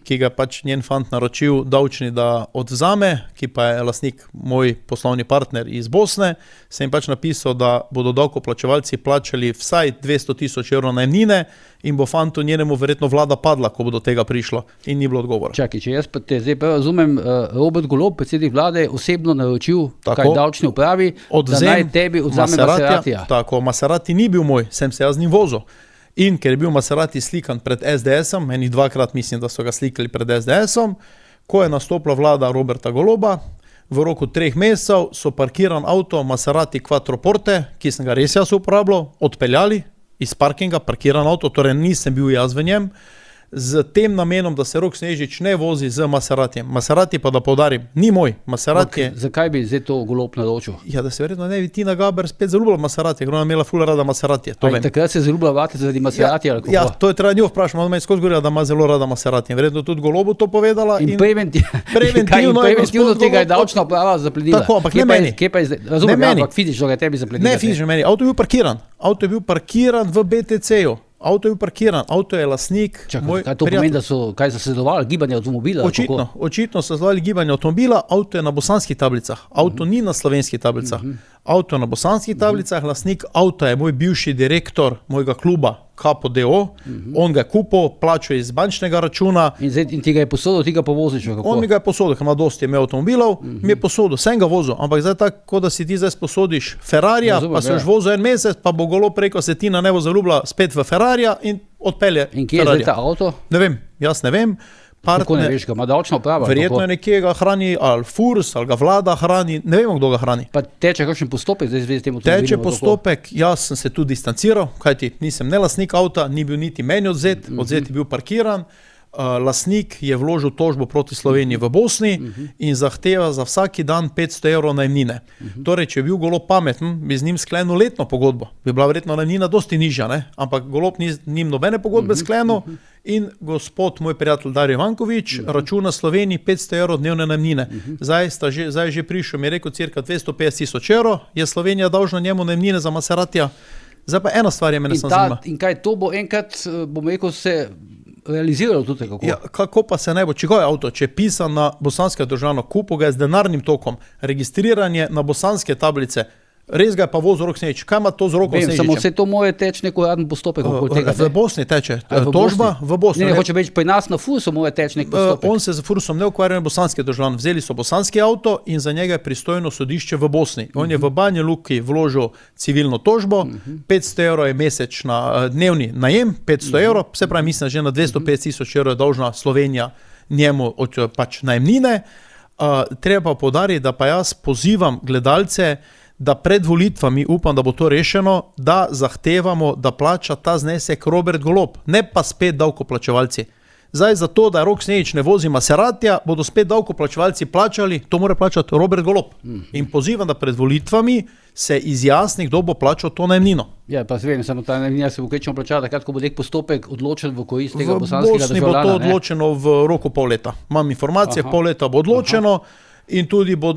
ki ga pač njen fant naročil davčni, da odvzame, ki pa je lastnik moj poslovni partner iz Bosne, sem jim pač napisal, da bodo davkoplačevalci plačali vsaj 200 000 evrov najemnine in bo fantu njenemu verjetno vlada padla, ko bo do tega prišlo in ni bilo odgovora. Čakaj, če jaz pa te zdaj razumem, Robert Golob, predsednik vlade, osebno naročil, kaj davčni upravi, da naj tebi odzame Maseratija. Tako, Maserati ni bil moj, sem se jaz z njim vozil. In ker je bil Maserati slikan pred SDS-om, meni dvakrat mislim, da so ga slikali pred SDS-om, ko je nastopila vlada Roberta Goloba, v roku 3 mesecev so parkiran avto Maserati Quattroporte, ki sem ga res jaz uporabljal, odpeljali iz parkinga, parkiran avto, torej nisem bil jaz v njem, z tem namenom, da se Rok Snežič ne vozi z Maseratijem. Maserati pa, da poudarim, ni moj. Maserati je... Zakaj bi zdaj to golob naročil? Ja, da se verjetno ne bi Tina Gaber spet zaljubila Maserati, ker ona imela ful rada Maseratije. Takrat se je zaljubila vate zaradi Maseratija? Ja, to je treba njo vprašati, ona me je skozi govorila, da ima zelo rada Maserati. Verjetno tudi golobu to povedala. In preventivno tega je davčna uprava zaplenila. Tako, ampak ne meni. Razumem, ampak fizično ga tebi zaplenila. Ne fizično meni, avto je bil parkiran v BTC-ju. Avto je bil parkiran, avto je lastnik. Čakaj, kaj to pomeni, da so zasledovali gibanje avtomobila? Očitno so zasledovali gibanje avtomobila, avto je na bosanskih tablicah, avto ni na slovenskih tablicah. Avto je na bosanskih tablicah, lastnik avto je moj bivši direktor mojega kluba KPDO, on ga je kupil, plačal iz bančnega računa. In ti ga je posodil, ti ga povoziš? On mi ga je posodil, ker ima dosti imel avtomobilov, mi je posodil, sem ga vozil, ampak zdaj tako, da si ti zdaj posodiš Ferrarija, pa se už vozil en mesec, pa bo golo preko se Tina ne bo zaljubila spet v Ferrarija in odpelje. In kje je zdaj ta avto? Ne vem, jaz ne vem. Kako ne veš, ga ima davčna uprava? Verjetno je nekje ga hrani, ali FURS, ali ga vlada hrani, ne vemo, kdo ga hrani. Pa teče kakšen postopek zdaj zvezi s tem avtomobilom? Teče postopek, jaz sem se tudi distanciral, kajti nisem ne lastnik avta, ni bil niti meni odzet je bil parkiran. Lastnik je vložil tožbo proti Sloveniji v Bosni in zahteva za vsaki dan 500 evrov najemnine. Torej, če je bil golob pameten, bi z njim sklenil letno pogodbo. Bi bila verjetno najemnina dosti nižja, ne? Ampak golob ni z njim nobene pogodbe sklenil in gospod, moj prijatelj Dario Ivankovič, računa Sloveniji 500 evrov dnevne najemnine. Zdaj je že prišel, mi je rekel cirka 250 000 evrov, je Slovenija dolžna njemu najemnine za Maseratija. Zdaj pa ena stvar je mene samo zanima. In kaj to bo enkrat, bom rekel, se realiziralo tudi kako? Ja, kako pa se ne bo, čigav je avto, če je pisan na bosanske državno, kupil ga je z denarnim tokom, registriranje na bosanske tablice, res ga je pa vozil Rok Snežič. Kaj ima to z Rokom Snežičem? Samo vse to more teči neko uraden postopek okoli tega. V Bosni teče. Tožba v Bosni. Ne, hoče več, pri nas na FURSu more teči nek postopek. On se z FURSom ne ukvarja bosanski državljan. Vzeli so bosanski avto in za njega je pristojno sodišče v Bosni. On je v Banja Luki vložil civilno tožbo, 500 evrov je mesečna dnevni najem, 500 evrov, se pravi, mislim, že na 250 000 evrov je dolžna Slovenija njemu pač najemnine. Treba pa poudariti, da pa jaz pozivam gledalce, da pred volitvami, upam, da bo to rešeno, da zahtevamo, da plača ta znesek Robert Golob, ne pa spet davkoplačevalci. Zdaj za to, da Rok Snežič ne vozi Maseratija, bodo spet davkoplačevalci plačali, to mora plačati Robert Golob. In pozivam, da pred volitvami se izjasni, kdo bo plačal to najemnino. Ja, pa vem, samo ta najemnina se bo kvečemo plačala, takrat, ko bo nek postopek odločen v korist tega bosanskega državljana. V Bosni bo to odločeno v roku pol leta. Imam informacije, pol leta bo odločeno. In tudi bo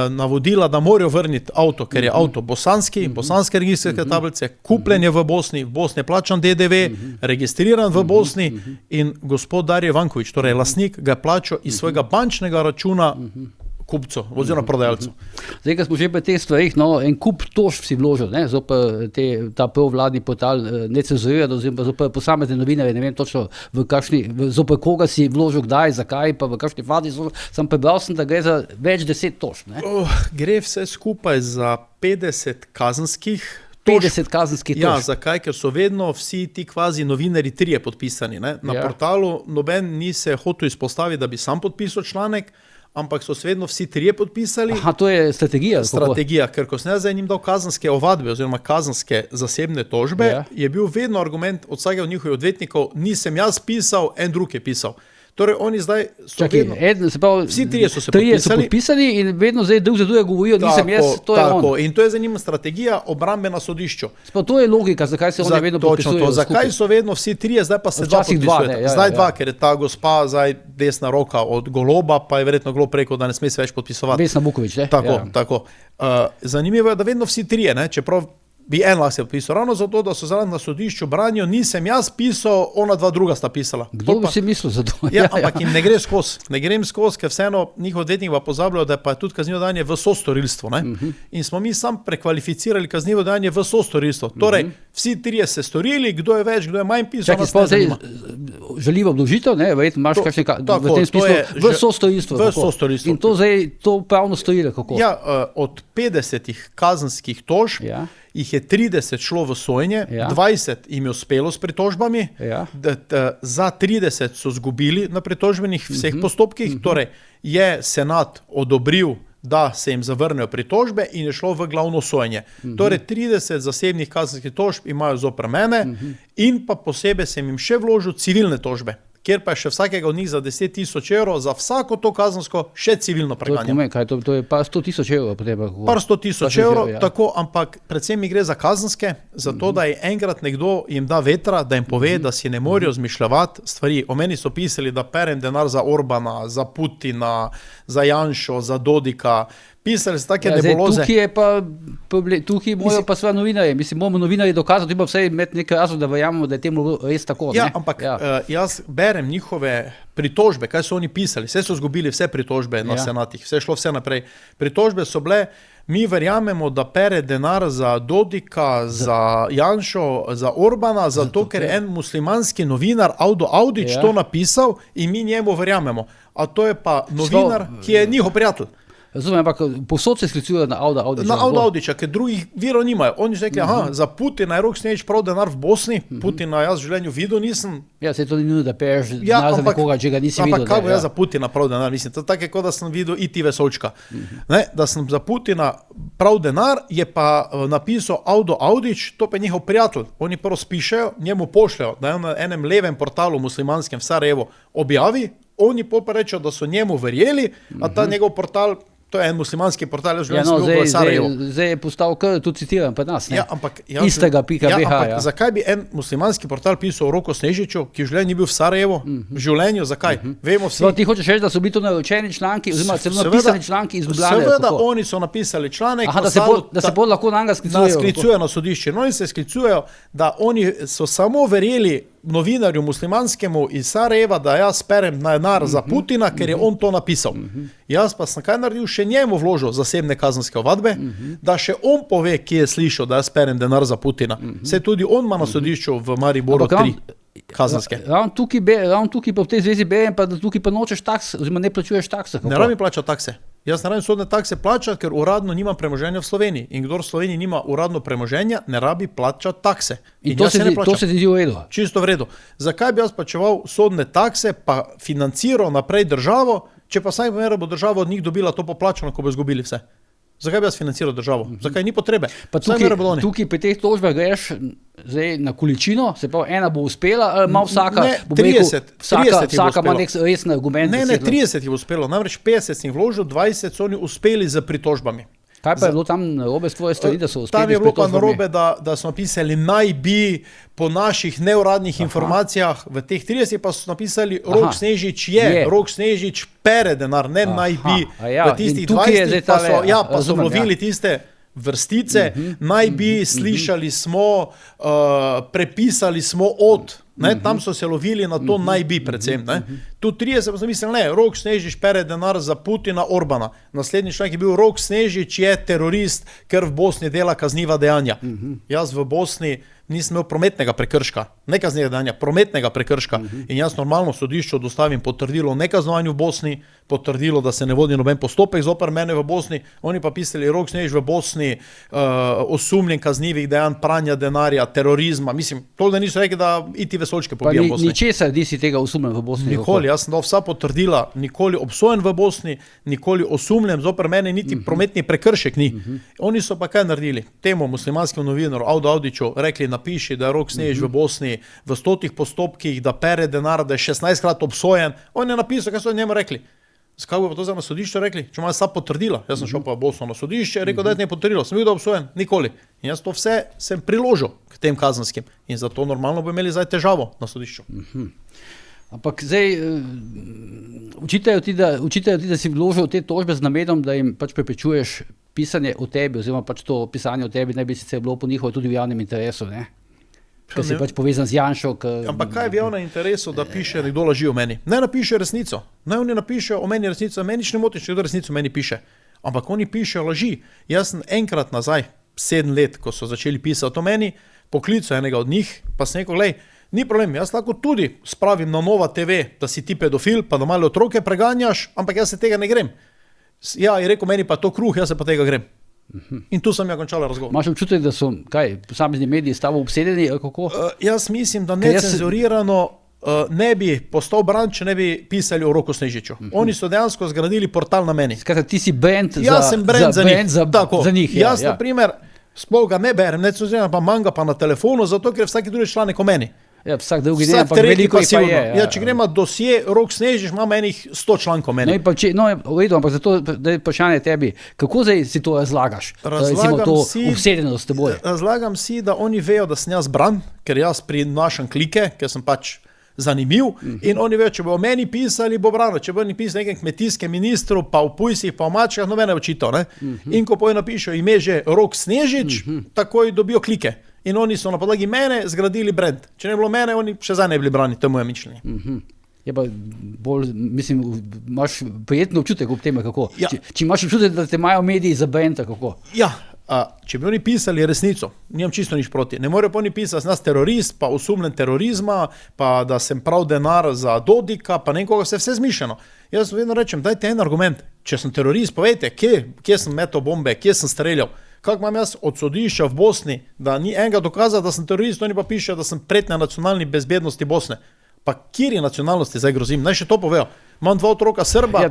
navodila, da morajo vrniti avto, ker je avto bosanske registrske tablice, kupljen je v Bosni je plačan DDV, registriran v Bosni in gospod Dario Ivankovič, torej lastnik, ga je plačal iz svojega bančnega računa kupcu oziroma prodajalcu. Zdaj, ko smo že pri teh stvarih, en kup tožb si vložil, zoper ta provladni portal Necenzuriran, oziroma zoper posamezne novinarje, ne vem točno zoper koga si vložil, kdaj, zakaj, pa v kakšni fazi. Sem prebral, da gre za več 10 tožb. Gre vse skupaj za 50 kazenskih. 50 kazenskih tožb. Ja, zakaj? Ker so vedno vsi ti kvazi novinari trije podpisani. Na portalu noben ni se hotel izpostaviti, da bi sam podpisal članek, ampak so se vedno vsi trije podpisali. Aha, to je strategija. Strategija, ker ko sem jaz njim dal kazenske ovadbe oziroma kazenske zasebne tožbe, je bil vedno argument od vsakega od njihovih odvetnikov, nisem jaz pisal, en drug je pisal. Torej, oni zdaj so vsi trije so se podpisali in vedno zdaj drug za druge govorijo, nisem jaz, to je on. In to je za njima strategija obrambe na sodišču. To je logika, zakaj se oni vedno podpisujejo. Zakaj so vedno vsi trije, zdaj pa se dva podpisujete. Zdaj dva, ker je ta gospa zdaj desna roka od Goloba, pa je verjetno Golob rekel, da ne sme se več podpisovati. Vesna Bukovič, ne? Tako. Zanimivo je, da vedno vsi trije, čeprav bi en lahko se podpisal. Ravno zato, da so zdaj na sodišču branijo, nisem jaz pisal, ona dva druga sta pisala. Kdo bi si mislil za to? Ja, ampak jim ne gre skozi. Ne grem skozi, ker vseeno njihov odvetnik pa pozabljajo, da pa je tudi kaznivo dejanje v sostorilstvo. In smo mi sam prekvalificirali kaznivo dejanje v sostorilstvo. Torej, vsi trije se storili, kdo je več, kdo je manj pisal. Čakaj, sploh zdaj želivo obdolžitev, verjetno imaš kakšne v tem smislu v sostorilstvo. V sostorilstvo. In to zdaj to pravno stoji, kako? Ja, od 50 kazenskih tožb jih je 30 šlo v sojenje, 20 jim je uspelo s pritožbami, za 30 so zgubili na pritožbenih vseh postopkih, torej je senat odobril, da se jim zavrnejo pritožbe in je šlo v glavno sojenje. Torej 30 zasebnih kazenskih tožb imajo zoper mene in pa posebej sem jim še vložil civilne tožbe, kjer pa je še vsakega od njih za 10 000 evrov, za vsako to kazensko še civilno preganjanje. To je pa 100 000 evrov? Par 100 000 evrov, tako, ampak predvsem mi gre za kazenske, zato da je enkrat nekdo jim da vetra, da jim pove, da si ne morajo zmišljavati stvari. O meni so pisali, da perem denar za Orbana, za Putina, za Janšo, za Dodika. Pisali so take nebuloze. Tukaj morajo pa sva novinarji. Mislim, moramo novinarji dokazati, tudi pa vse imeti nekaj razlog, da verjamemo, da je temu res tako. Ja, ampak jaz berem njihove pritožbe, kaj so oni pisali. Vse so zgubili, vse pritožbe na senatih, vse šlo vse naprej. Pritožbe so bile, mi verjamemo, da pere denar za Dodika, za Janšo, za Orbana, zato ker je en muslimanski novinar Aldo Audić to napisal in mi njemu verjamemo. A to je pa novinar, ki je njihov prijatelj. Razumem, ampak povsod se sklicujejo na Alda Audića. Na Alda Audića, ker drugih virov nimajo. Oni so rekli, za Putina je Rok Snežič prav denar v Bosni, Putina jaz v življenju videl nisem. Ja, se to ni nujno, da peješ denar za nekoga, če ga nisi videl. Ampak kako jaz za Putina prav denar, mislim, to je tako, kot da sem videl IT Vesolčka. Da sem za Putina prav denar, je pa napisal Aldo Audić, to pa je njihov prijatelj. Oni prvo spišejo, njemu pošljajo, da je na enem levem portalu muslimanskem v Sarajevu objavi, oni pa rečejo, da so njemu verjeli, a ta njegov portal, to je en muslimanski portal, v Sarajevu. Zdaj je postal, tu citiram, pa nas, ne? Ja, ampak istega.bh. Zakaj bi en muslimanski portal pisal o Roku Snežiču, ki v življenju ni bil v Sarajevu? V življenju, zakaj? Vemo vsi. Ti hočeš reči, da so bili to naročeni članki, oziroma celo napisani članki iz Ljubljane? Seveda, oni so napisali članek. Da se bolj lahko na njega sklicujejo. Sklicujejo na sodišče. No, oni se sklicujejo, da oni so samo verjeli novinarju muslimanskemu iz Sarajeva, da jaz perem denar za Putina, ker je on to napisal. Jaz pa sem kaj naredil, še njemu vložil zasebne kazenske ovadbe, da še on pove, ki je slišal, da jaz perem denar za Putina. Se tudi on ima na sodišču v Mariboru 3 kazenske. Ravno tukaj pa v tej zvezi berem, pa da tukaj pa nočeš taks, oziroma ne plačuješ takse. Ne rabim plačati takse. Jaz ne rabim sodne takse plačati, ker uradno nimam premoženja v Sloveniji. In kdor v Sloveniji nima uradno premoženja, ne rabi plačati takse. In to se ti zdi v redu? Čisto v redu. Zakaj bi jaz plačeval sodne takse, pa financiral naprej državo, če pa saj pomera bo država od njih dobila to poplačano, ko bo izgubili vse? Zakaj bi jaz financiral državo? Zakaj ni potrebe? Pa tukaj pri teh tožbah greš zdaj na količino, se pravi, ena bo uspela, ima vsaka, bo rekel, vsaka ima nek resni argument. Ne, 30 jih bo uspelo, namreč 50 sem jih vložil, 20 so oni uspeli z pritožbami. Kaj pa je bilo tam narobe s tvoje strani, da so uspeli s pritožbami? Tam je bilo pa narobe, da smo napisali naj bi po naših neuradnih informacijah, v teh 30 pa so napisali Rok Snežič Rok Snežič pere denar, ne naj bi. V tistih 20 pa so lovili tiste vrstice, naj bi, slišali smo, prepisali smo od, tam so se lovili na to naj bi predvsem. Tu 30 pa sem mislil, Rok Snežič pere denar za Putina, Orbana. Naslednji članek je bil Rok Snežič je terorist, ker v Bosni dela kazniva dejanja. Jaz v Bosni nisem imel prometnega prekrška, ne kaznivega dejanja, prometnega prekrška. In jaz normalno sodišču dostavim potrdilo o nekaznovanju v Bosni, potrdilo, da se ne vodi noben postopek zoper mene v Bosni, oni pa pisali Rok Snežič v Bosni, osumljen kaznivih dejanj, pranja denarja, terorizma. Mislim, to da niso rekli, da IT Vesolčke pobijam v Bosni. Ničesar nisi tega osumljen v Bosni? Nikoli, jaz sem dal vsa potrdila, nikoli obsojen v Bosni, nikoli osumljen zoper mene, niti prometni prekršek ni. Oni so pa kaj naredili? Temu muslimanskemu novinarju Aldo Audiću rekli, napiši, da je Rok Snežič v Bosni v 100 postopkih, da pere denar, da je 16krat obsojen. On je napisal, kaj so njemu rekli. Zakaj bo pa to za na sodišče rekli? Če ima vsa potrdila. Jaz sem šel pa v Bosno na sodišče, rekel, da je ne potrdilo. Sem bil da obsojen? Nikoli. In jaz to vse sem priložil k tem kazenskim. In zato normalno bo imeli zdaj težavo na sodišču. Ampak zdaj, učitajo ti, da si vložil te tožbe z namenom, da jim pač preprečuješ pisanje o tebi, oziroma pač to pisanje o tebi ne bi sicer bilo po njihovo tudi v javnem interesu, ne? Ker si pač povezan z Janšo. Ampak kaj je v javnem interesu, da piše nekdo laži o meni? Ne napiše resnico. Naj oni napišejo o meni resnico, meni nič ne moti, če kdo resnico meni piše. Ampak oni pišejo laži. Jaz sem enkrat nazaj, 7 let, ko so začeli pisati o meni, poklical enega od njih, pa sem rekel, glej, ni problem, jaz lahko tudi spravim na Nova TV, da si ti pedofil, pa da male otroke preganjaš, ampak jaz se tega ne grem. Ja, je rekel, meni pa to kruh, jaz se pa tega grem. In tu sem ja končala razgovor. Imaš občutek, da so posamezni mediji s tabo obsedeni, ali kako? Jaz mislim, da necenzurirano ne bi postal brand, če ne bi pisali o Roku Snežiču. Oni so dejansko zgradili portal na meni. Skratka, ti si brand za njih. Jaz, ja. Na primer, sploh ga ne berem, pa manga pa na telefonu, zato ker vsaki drugi članek o meni. Ja, vsak drugi ne, ampak veliko jih pa je. Ja, če gremo dosje Rok Snežič, imamo enih 100 člankov o meni. Ampak zato da je vprašanje tebi, kako zdaj si to razlagaš? Obsedenost s teboj. Razlagam si, da oni vejo, da sem jaz brand, ker jaz prinašam klike, ker sem pač zanimiv in oni vejo, če bo o meni pisali, bo brano. Če bo oni pisali nekem kmetijskem ministru, pa v pujsih, pa v mačkah, no mene očito. In ko poje napišejo ime že Rok Snežič, takoj dobijo klike. In oni so na podlagi mene zgradili brand. Če ne bilo mene, oni še zdaj ne bili brani, to je moje mišljenje. Je pa bolj, mislim, imaš prijetno občutek ob tem, kako? Ja. Če imaš občutek, da te imajo mediji za brand, kako? Ja, če bi oni pisali resnico, nimam čisto nič proti. Ne morejo pa oni pisati, da sem jaz terorist, pa osumljen terorizma, pa da sem prav denar za Dodika, pa nekoga, vse zmišljeno. Jaz vedno rečem, dajte en argument. Če sem terorist, povejte, kje sem metal bombe, kje sem streljal. Kako imam jaz od sodišča v Bosni, da ni enega dokaza, da sem terorist, oni pa pišejo, da sem pretnja nacionalni bezbednosti Bosne. Pa kjer je nacionalnosti zdaj grozim? Naj še to povejo. Imam 2 otroka Srba,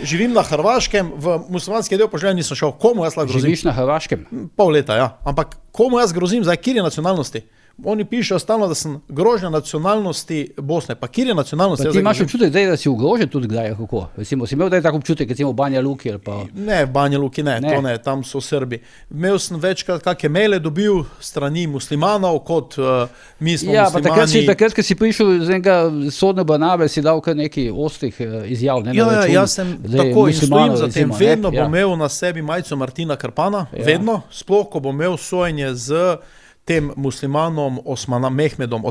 živim na Hrvaškem, v muslimanski del poželja nisem šel. Komu jaz lahko grozim? Živiš na Hrvaškem? Pol leta, ja. Ampak komu jaz grozim zdaj, kjer je nacionalnosti? Oni pišejo stalno, da sem grožnja nacionalnosti Bosne. Pa kjer je nacionalnost? Pa ti imaš občutek, da si ogrožen tudi kdaj, kako? Recimo, si imel da je tako občutek, recimo v Banja Luki ali pa... Ne, v Banja Luki ne, to ne, tam so Srbi. Imel sem večkrat kakšne maile dobil strani muslimanov, kot mi smo muslimani. Ja, pa takrat, ko si prišel z enega sodne Barnabe, si dal kar nekaj ostrih izjav. Ja, jaz sem tako in stojim za tem. Vedno bom imel na sebi majico Martina Krpana, vedno, sploh, ko bom imel sojenje z tem muslimanom Mehmedom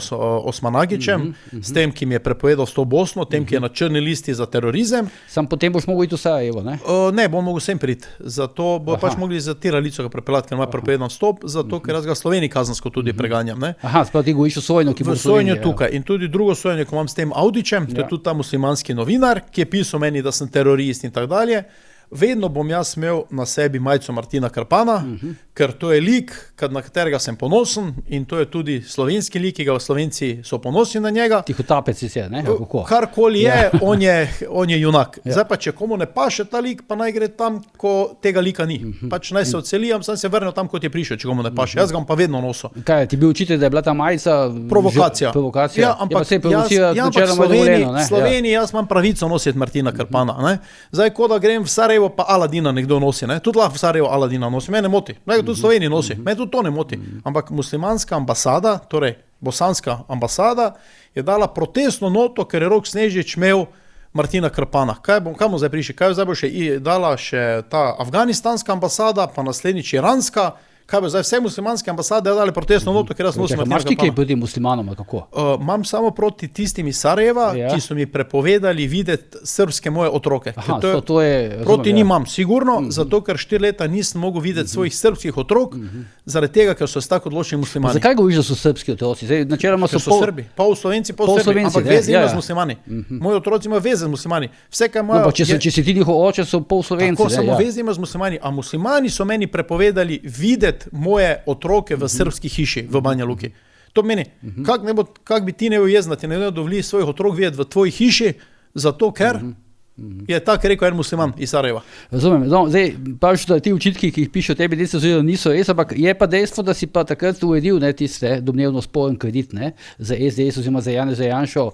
Osmanagićem, s tem, ki mi je prepovedal s to Bosno, tem, ki je na črni listi za terorizem. Sam potem boš mogel iti v Sarajevo, ne? Ne, bom mogel sem priti. Zato bo pač mogli za tiralico ga prepeljati, ker ima prepovedan vstop, zato ker jaz ga v Sloveniji kazensko tudi preganjam. Ne? Aha, sploh ti gojiš v sojenju, ki bo v sojenju tukaj. In tudi drugo sojenje, ko imam s tem Audićem, to je tudi ta muslimanski novinar, ki je pisal meni, da sem terorist in tako dalje. Vedno bom jaz imel na sebi majico Martina Krpana, ker to je lik, na katerega sem ponosen in to je tudi slovenski lik, ki ga Slovenci so ponosni na njega. Tihotapec je, ne? Karkoli je, on je junak. Zdaj pa, če komu ne paše ta lik, pa naj gre tam, ko tega lika ni. Pač naj se odselijam, sem se vrnil tam, kot je prišel, če komu ne paše. Jaz ga pa vedno nosil. Kaj, ti bil učitelj, da je bila ta majica provokacija? Ja, ampak v Sloveniji jaz imam pravico nositi Martina Krpana. Zdaj, ko da grem v Sarajevo, pa Aladina nekdo nosi, ne? Tudi lahko v Sarajevo Aladina nosi, mene moti, naj ga tudi v Sloveniji nosi, mene tudi to ne moti. Ampak muslimanska ambasada, torej bosanska ambasada, je dala protestno noto, ker je Rok Snežič imel Martina Krpana. Kam bo zdaj prišel? Kaj zdaj bo dala še ta afganistanska ambasada, pa naslednjič iranska? Kaj bo zdaj vse muslimanske ambasade dali protestno noto, ker jaz nosim Martina Krpana? Imaš ti kaj proti muslimanom, ali kako? Imam samo proti tistim iz Sarajeva, ki so mi prepovedali videti srbske moje otroke. Aha, to je... Proti nimam, sigurno, zato ker 4 leta nisem mogel videti svojih srbskih otrok, zaradi tega, ker so se tako odločili muslimani. Zakaj govoriš, da so srbski otroci? Ker so Srbi, pol Slovenci, pol Srbi, ampak veze imajo z muslimani. Moji otroci imajo veze z muslimani. Če si ti njihov oče, so pol Slovenci. Tako, samo veze imajo z muslimani, a muslimani so meni prepovedali videti moje otroke v srbski hiši v Banja Luki. To meni, kak bi ti ne bil jezen, da ti ne dovoli svojih otrok videti v tvoji hiši, zato ker je tako rekel en musliman iz Sarajeva. Razumem. Zdaj, praviš, da ti očitki, ki jih piše o tebi, niso res, ampak je pa dejstvo, da si pa takrat uredil tiste domnevno sporen kredit za SDS oziroma za Janeza Janšo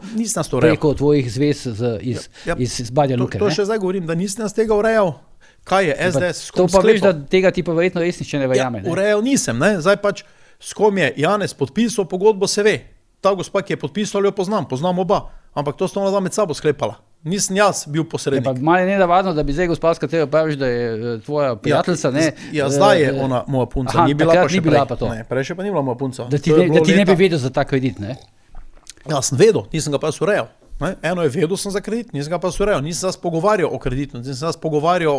preko tvojih zvez iz Banja Luke. To še zdaj govorim, da nisem z tega urejal. Kaj je SDS, s kom sklepal? To pa veš, da tega ti pa verjetno res nišče ne verjame. Urejal nisem, zdaj pač s kom je Janez podpisal pogodbo, se ve. Ta gospa, ki je podpisal, jo poznam oba, ampak to sta ona med sabo sklepala. Nisem jaz bil posrednik. Malo je nenavadno, da bi zdaj gospa, s katero praviš, da je tvoja prijateljica, ne? Ja, zdaj je ona moja punca, ni bila pa še prej. Ne, prej še pa ni bila moja punca. Da ti ne bi vedel za ta kredit, ne? Ja, sem vedel, nisem ga pa urejal. Eno je vedel sem za kredit, nisem ga pa urejal, nisem se pogovarjal o kreditu, nisem se pogovarjal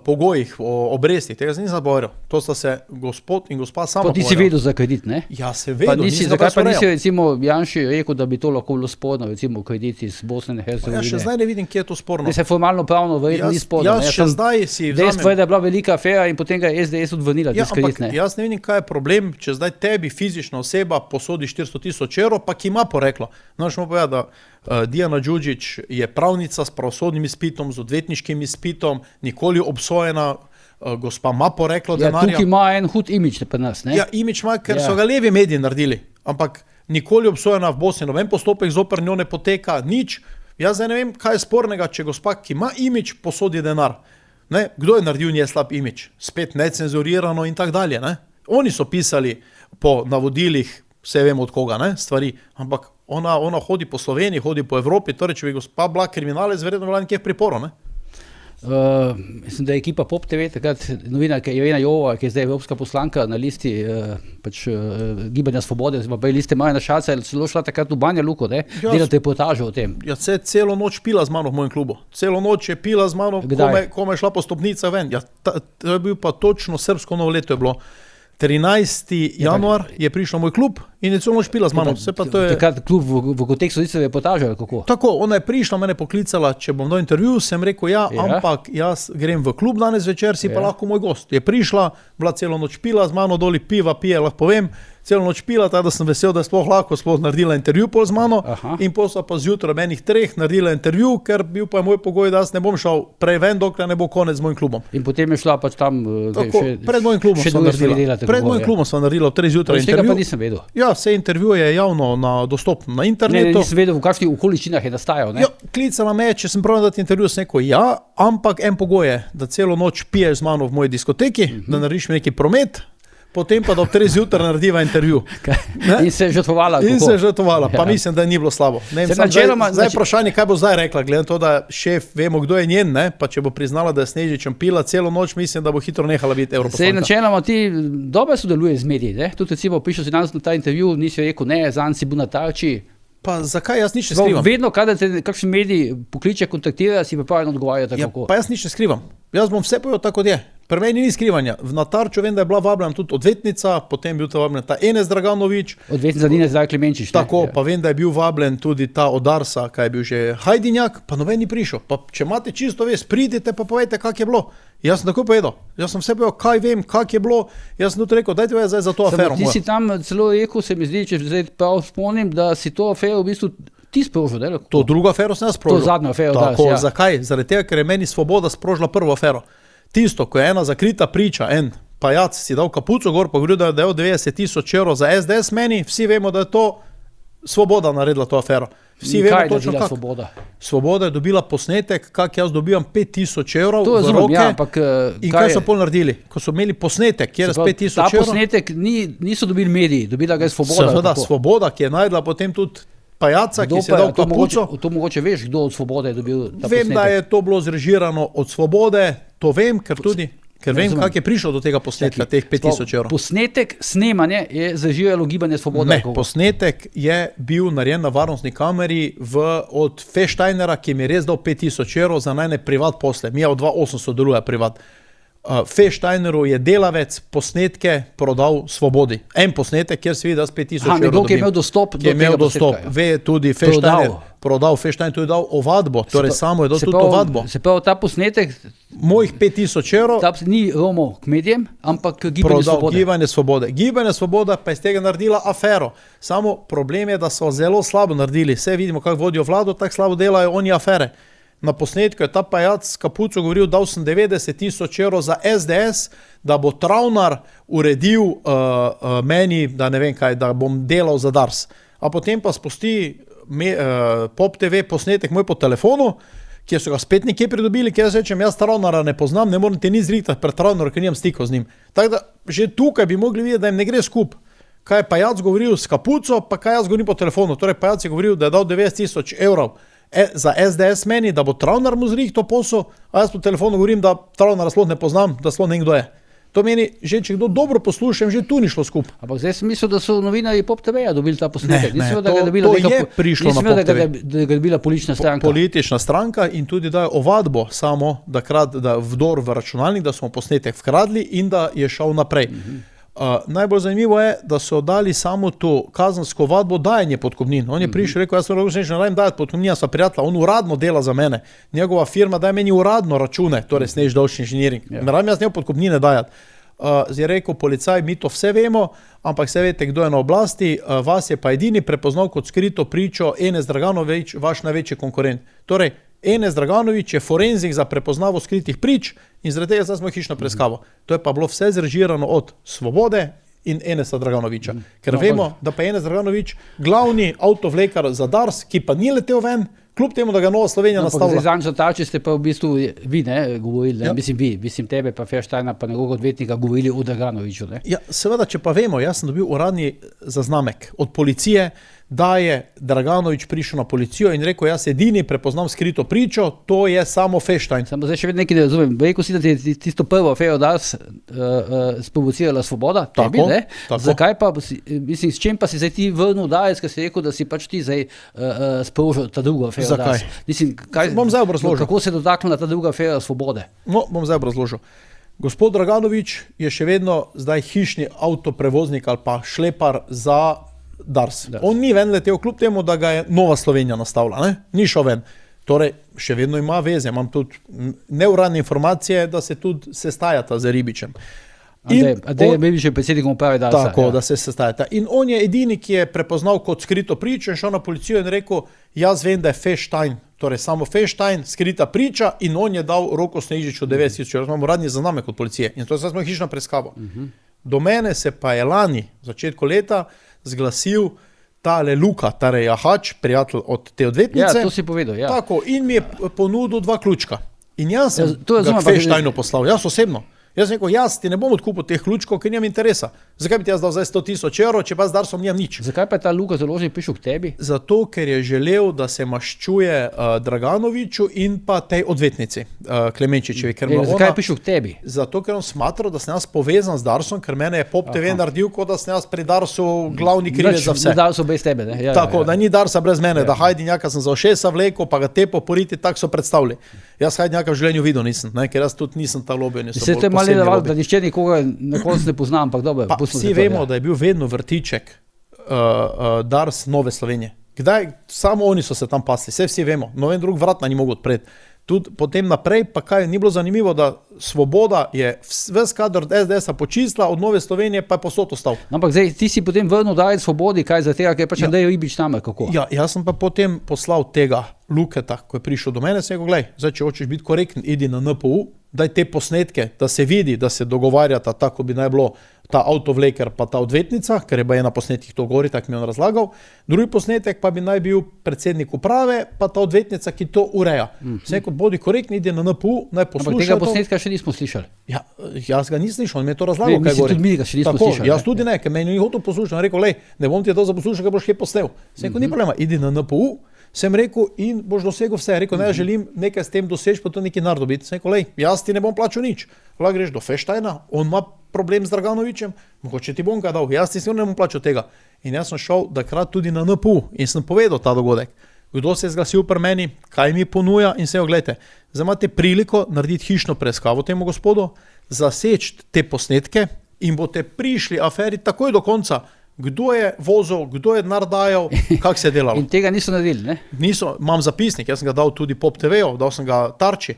pogojih, o obrestih, tega se nisem pogovarjal. To sta se gospod in gospa sama pogovarjala. Pa ti si vedel za kredit, ne? Ja, se vedel. Zakaj pa nisi recimo Janši rekel, da bi to lahko bilo sporno, recimo kredit iz Bosne in Hercegovine? Ja, še zdaj ne vidim, kje je to sporno. Se formalno pravno verjetno ni sporno. Jaz še zdaj si vzamem... Dejstvo je, da je bila velika afera in potem ga je SDS odvrnila. Ja, ampak jaz ne vidim, kaj je problem, če zdaj tebi fizična oseba posodi 400,000 evrov, pa ki ima poreklo. No, še mu povedati, da Dijana Đuđić je pravnica s pravosodnim izpitom, z odvetniškim izpitom, nikoli obsojena, gospa ima poreklo denarja. Tukaj ima en hud imič pri nas, ne? Ja, imič ima, ker so ga levi mediji naredili, ampak nikoli obsojena v Bosni, noben postopek zoper njo ne poteka, nič. Jaz zdaj ne vem, kaj je spornega, če gospa, ki ima imič, posodi denar. Ne? Kdo je naredil nje slab imič? Spet necenzurirano in tak dalje. Ne? Oni so pisali po navodilih, vse vemo od koga, ne? Stvari, ampak ona hodi po Sloveniji, hodi po Evropi, torej če bi gospa bila kriminalec, verjetno bila nekje v priporu, ne? Mislim, da je ekipa Pop TV, takrat novinarka Irena Jova, ki je zdaj evropska poslanka na listi Gibanja Svobode, pa je liste Marjana Šarca, je celo šla takrat v Banja Luko, delate reportažo o tem. Ja, celo noč pila z mano v mojem klubu. Celo noč je pila z mano, ko me je šla po stopnicah ven. Ja, to je bil pa točno srbsko novo leto je bilo. 13. januar je prišla moj klub in je celo noč pila z mano. Takrat klub v kontekstu niso reportažo, ali kako? Tako, ona je prišla, mene poklicala, če bom dal intervju, sem rekel ampak jaz grem v klub danes večer, si pa lahko moj gost. Je prišla, bila celo noč pila z mano, doli piva pije, lahko povem, celo noč pila, tako da sem vesel, da je sploh lahko naredila intervju pol z mano. In posla pa zjutraj menih 3 naredila intervju, ker bil pa moj pogoj, da jaz ne bom šel prej ven, dokler ne bo konec z mojim klubom. In potem je šla pač tam pred mojim klubom sem naredila. Pred mojim klubom sem naredila v 3 zjutraj intervju. Tega pa nisem vedel. Ja, vse intervju je javno dostopno na internetu. Ne, nisem vedel, v kakšnih okoliščinah je nastajal, ne? Ja, klicala me, če sem prav dati intervju, sem rekel ampak en pogoj je, da celo noč piješ z mano v moji diskoteki, da narediš mi neki promet, potem pa do 3 zjutraj narediva intervju. In se je žrtvovala. In se je žrtvovala, pa mislim, da ni bilo slabo. Zdaj vprašanje, kaj bo zdaj rekla, glede to, da šef, vemo, kdo je njen, ne? Pa če bo priznala, da je Snežičem pila celo noč, mislim, da bo hitro nehala biti evroposlanka. Sej načeloma ti dobro sodeluješ z mediji, ne? Tudi recimo prišel si danes na ta intervju, nisi rekel, ne, zanj si bil na tarči. Pa zakaj jaz nič ne skrivam? Vedno, kada te kakšen medij pokliče, kontaktira, si pripravljen odgovarjati tako. Pa jaz nič ne skrivam. Jaz bom vse povedal tako, kot je. Pri meni ni skrivanja. Na tarču vem, da je bila vabljena tudi odvetnica, potem je bil ta vabljena ta Enes Draganović. Odvetnica Nina Zdaj Klemenčič. Tako, pa vem, da je bil vabljen tudi ta od Darsa, kaj je bil že Hajdinjak, pa noben ni prišel. Pa če imate čisto vest, pridite pa povejte, kak je bilo. Jaz sem tako povedal. Jaz sem vse povedal, kaj vem, kak je bilo. Jaz sem tudi rekel, dajte zdaj za to afero. Ti si tam celo rekel, se mi zdi, če zdaj prav spomnim, da si to afero v bistvu ti sprožil, da? To drugo afero sem jaz sprožil. To zadnjo afero, tako, zakaj? Zaradi tega, ker je meni Svoboda sprožila prvo afero. Tisto, ko je ena zakrita priča, en pajac si dal kapuco gor, pa govoril, da je dal 90,000 evrov za SDS meni, vsi vemo, da je to Svoboda naredila to afero. Vsi vemo točno kak. Svoboda je dobila posnetek, kak jaz dobijam 5,000 evrov v roke. Ja, ampak, in kaj so pol naredili? Ko so imeli posnetek, kjer je 5,000 evrov. Ta posnetek niso dobili mediji, dobila ga je Svoboda. Seveda, Svoboda, ki je najdla potem tudi pajaca, ki si je dal kapuco. To mogoče veš, kdo od Svobode je dobil ta posnetek? Vem, da je to bilo zrežirano od Svobode, to vem, ker vem, kak je prišel do tega posnetka, teh 5,000 evrov. Posnetek snemanje je zrežiralo Gibanje Svobode? Ne, posnetek je bil narejen na varnostni kameri od Feštajnera, ki mi je res dal 5,000 evrov za najne privat posle. Mi je od 2,8 sodeluje privat. Feštajneru je delavec posnetke prodal Svobodi. En posnetek, kjer se vidi, da s 5,000 evrov dobim. Ki je imel dostop do tega posnetka. Ve tudi Feštajner. Prodal Feštajner, tudi dal ovadbo, torej samo je dal tudi ovadbo. Se pravi, ta posnetek mojih 5,000 evrov ni romo k medijem, ampak k Gibanju Svobode. Prodal Gibanje Svobode. Gibanje Svoboda pa je z tega naredila afero. Samo problem je, da so zelo slabo naredili. Vse vidimo, kako vodijo vlado, tako slabo delajo oni afere. Na posnetku je ta pajac s kapuco govoril, dal sem 90,000 evrov za SDS, da bo Travnar uredil meni, da ne vem kaj, da bom delal za Dars. A potem pa spusti Pop TV posnetek moj po telefonu, kjer so ga spet nekje pridobili, kjer jaz rečem, jaz Travnara ne poznam, ne morem te ni zrihtati pred Travnarom, ker nimam stikov z njim. Tako da že tukaj bi mogli videti, da jim ne gre skup. Kaj je pajac govoril s kapuco, pa kaj jaz govorim po telefonu. Torej pajac je govoril, da je dal 90,000 evrov za SDS meni, da bo Travnar mu zrihtal posel, a jaz po telefonu govorim, da Travnara sploh ne poznam, da sploh ne vem, kdo je. To meni, že če kdo dobro poslušam, že tu ni šlo skupaj. Ampak zdaj sem mislil, da so novinarji Pop TV-ja dobili ta posnetek. Ne, to je prišlo na Pop TV. Da je bila politična stranka. Politična stranka in tudi dajo ovadbo samo, da vdor v računalnik, da smo posnetek vkradli in da je šel naprej. Najbolj zanimivo je, da so dali samo to kazensko ovadbo dajanje podkupnin. On je prišel, rekel, jaz sem ne radim dajati podkupnina, sva prijatelja, on uradno dela za mene. Njegova firma daje meni uradno račune, torej Snež Dolš inženiring. Ne radim jaz njegov podkupnine dajati. Je rekel policaj, mi to vse vemo, ampak vse veste, kdo je na oblasti, vas je pa edini prepoznal kot skrito pričo Enes Draganović, vaš največji konkurent. Torej, Enes Draganović je forenzik za prepoznavo skritih prič in zaradi tega zdaj smo hišno preiskavo. To je pa bilo vse zrežirano od Svobode in Enesa Draganovića. Ker vemo, da pa Enes Draganović glavni avtovlekar za Dars, ki pa ni letel ven, kljub temu, da ga Nova Slovenija nastavlja. Zdaj Tači ste pa v bistvu vi govorili, mislim tebe pa Feštajna pa njegovega odvetnika govorili o Draganoviću. Ja, seveda, če pa vemo, jaz sem dobil uradni zaznamek od policije, da je Draganović prišel na policijo in rekel, jaz edini prepoznam skrito pričo, to je samo Feštajn. Samo zdaj še vedno nekaj ne razumem. Rekel si, da ti je tisto prvo afero Dars sprovocirala Svoboda, tebi, ne? Zakaj pa, mislim, s čem pa si zdaj ti vrnil Dars, ker si rekel, da si pač ti zdaj sprožil ta druga afera? Zakaj? Mislim, bom zdaj obrazložil. Kako se je dotaknila ta druga afera Svobode? No, bom zdaj obrazložil. Gospod Draganović je še vedno zdaj hišni avtoprevoznik ali pa šlepar za Dars. On ni ven letel, kljub temu, da ga je Nova Slovenija nastavila, ne? Ni šel ven. Torej, še vedno ima veze. Imam tudi neuradne informacije, da se tudi sestajata z Ribičem. Ribič je predsednikom uprave Darsa. Tako, da se sestajata. In on je edini, ki je prepoznal kot skrito pričo in šel na policijo in rekel, jaz vem, da je Feštajn, torej samo Feštajn, skrita priča in on je dal Roku Snežiču 9000, imamo uradni zaznamek od policije. In to je smo hišno preiskavo. Do mene se pa je lani, v začetku leta, zglasil tale Luka, torej Jahač, prijatelj od te odvetnice. Ja, to si povedal, ja. Tako, in mi je ponudil 2 ključka. In jaz sem ga Feštajnu poslal, jaz osebno. Jaz sem rekel, jaz ti ne bom odkupil teh ključkov, ker nimam interesa. Zakaj bi ti jaz dal zdaj 100.000 evrov, če pa z Darsom nimam nič? Zakaj pa je ta Luka Založnik prišel k tebi? Zato, ker je želel, da se maščuje Draganoviću in pa tej odvetnici, Klemenčičevi. Zakaj je prišel k tebi? Zato, ker on smatral, da sem jaz povezan z Darsom, ker mene je Pop TV naredil, kot da sem jaz pri Darsu glavni krivec za vse. Darsu brez tebe, ne? Tako, da ni Darsa brez mene, da Hajdinjaka sem za ušesa vlekel, pa ga tepo poriti, tako so predstavili. Jaz Hajdinjaka v življenju videl nisem, ker jaz tudi nisem ta lobby. Da nišče nikoga na koncu ne poznam, ampak dobro. Vsi vemo, da je bil vedno vrtiček Dars Nove Slovenije. Kdaj? Samo oni so se tam pasli, vsi vemo. Noben drug vratna ni mogel odpreti. Tudi potem naprej, pa kaj ni bilo zanimivo, da Svoboda je ves kadar od SDS-a počistila, od Nove Slovenije pa je posod ostal. Ampak zdaj ti si potem vrnil dajati Svobodi, kaj za tega, ker je pač Andrej Ribič tam, kako? Ja, jaz sem pa potem poslal tega Luketa, ko je prišel do mene, sem rekel, glej, zdaj če hočeš biti korekten, idi na NPU, daj te posnetke, da se vidi, da se dogovarjata tako, bi naj bilo ta avtovleker pa ta odvetnica, ker je pa ena posnetkih to govori, tako mi je on razlagal. Drugi posnetek pa bi naj bil predsednik uprave, pa ta odvetnica, ki to ureja. Sem rekel, bodi korektni, idi na NPU, naj poslušajo. Ampak tega posnetka še nismo slišali. Ja, jaz ga nisem slišal, on mi je to razlagal, kaj govori. Tudi mi ga še nismo slišali. Jaz tudi ne, ker meni ni hotel poslušati. On rekel, lej, ne bom ti to za poslušati, ker boš kaj posnel. Sem rekel, ni problema, idi na NPU. Sem rekel, in boš dosegel vse. Rekel, ne, želim nekaj s tem doseči, pa to neki nar dobiti. Sem rekel, lej, jaz ti ne bom plačal nič. Lahko greš do Feštajna, on ima problem z Draganovićem, mogoče ti bom ga dal, jaz ti ne bom plačal tega. In jaz sem šel takrat tudi na NPU in sem povedal ta dogodek. Kdo se je zglasil pri meni, kaj mi ponuja in se oglejte. Zdaj imate priliko narediti hišno preiskavo temu gospodu, zaseči te posnetke in boste prišli aferi takoj do konca. Kdo je vozil, kdo je denar dajal, kako se je delalo. In tega niso naredili, ne? Niso, imam zapisnik, jaz sem ga dal tudi Pop TV-u, dal sem ga Tarči.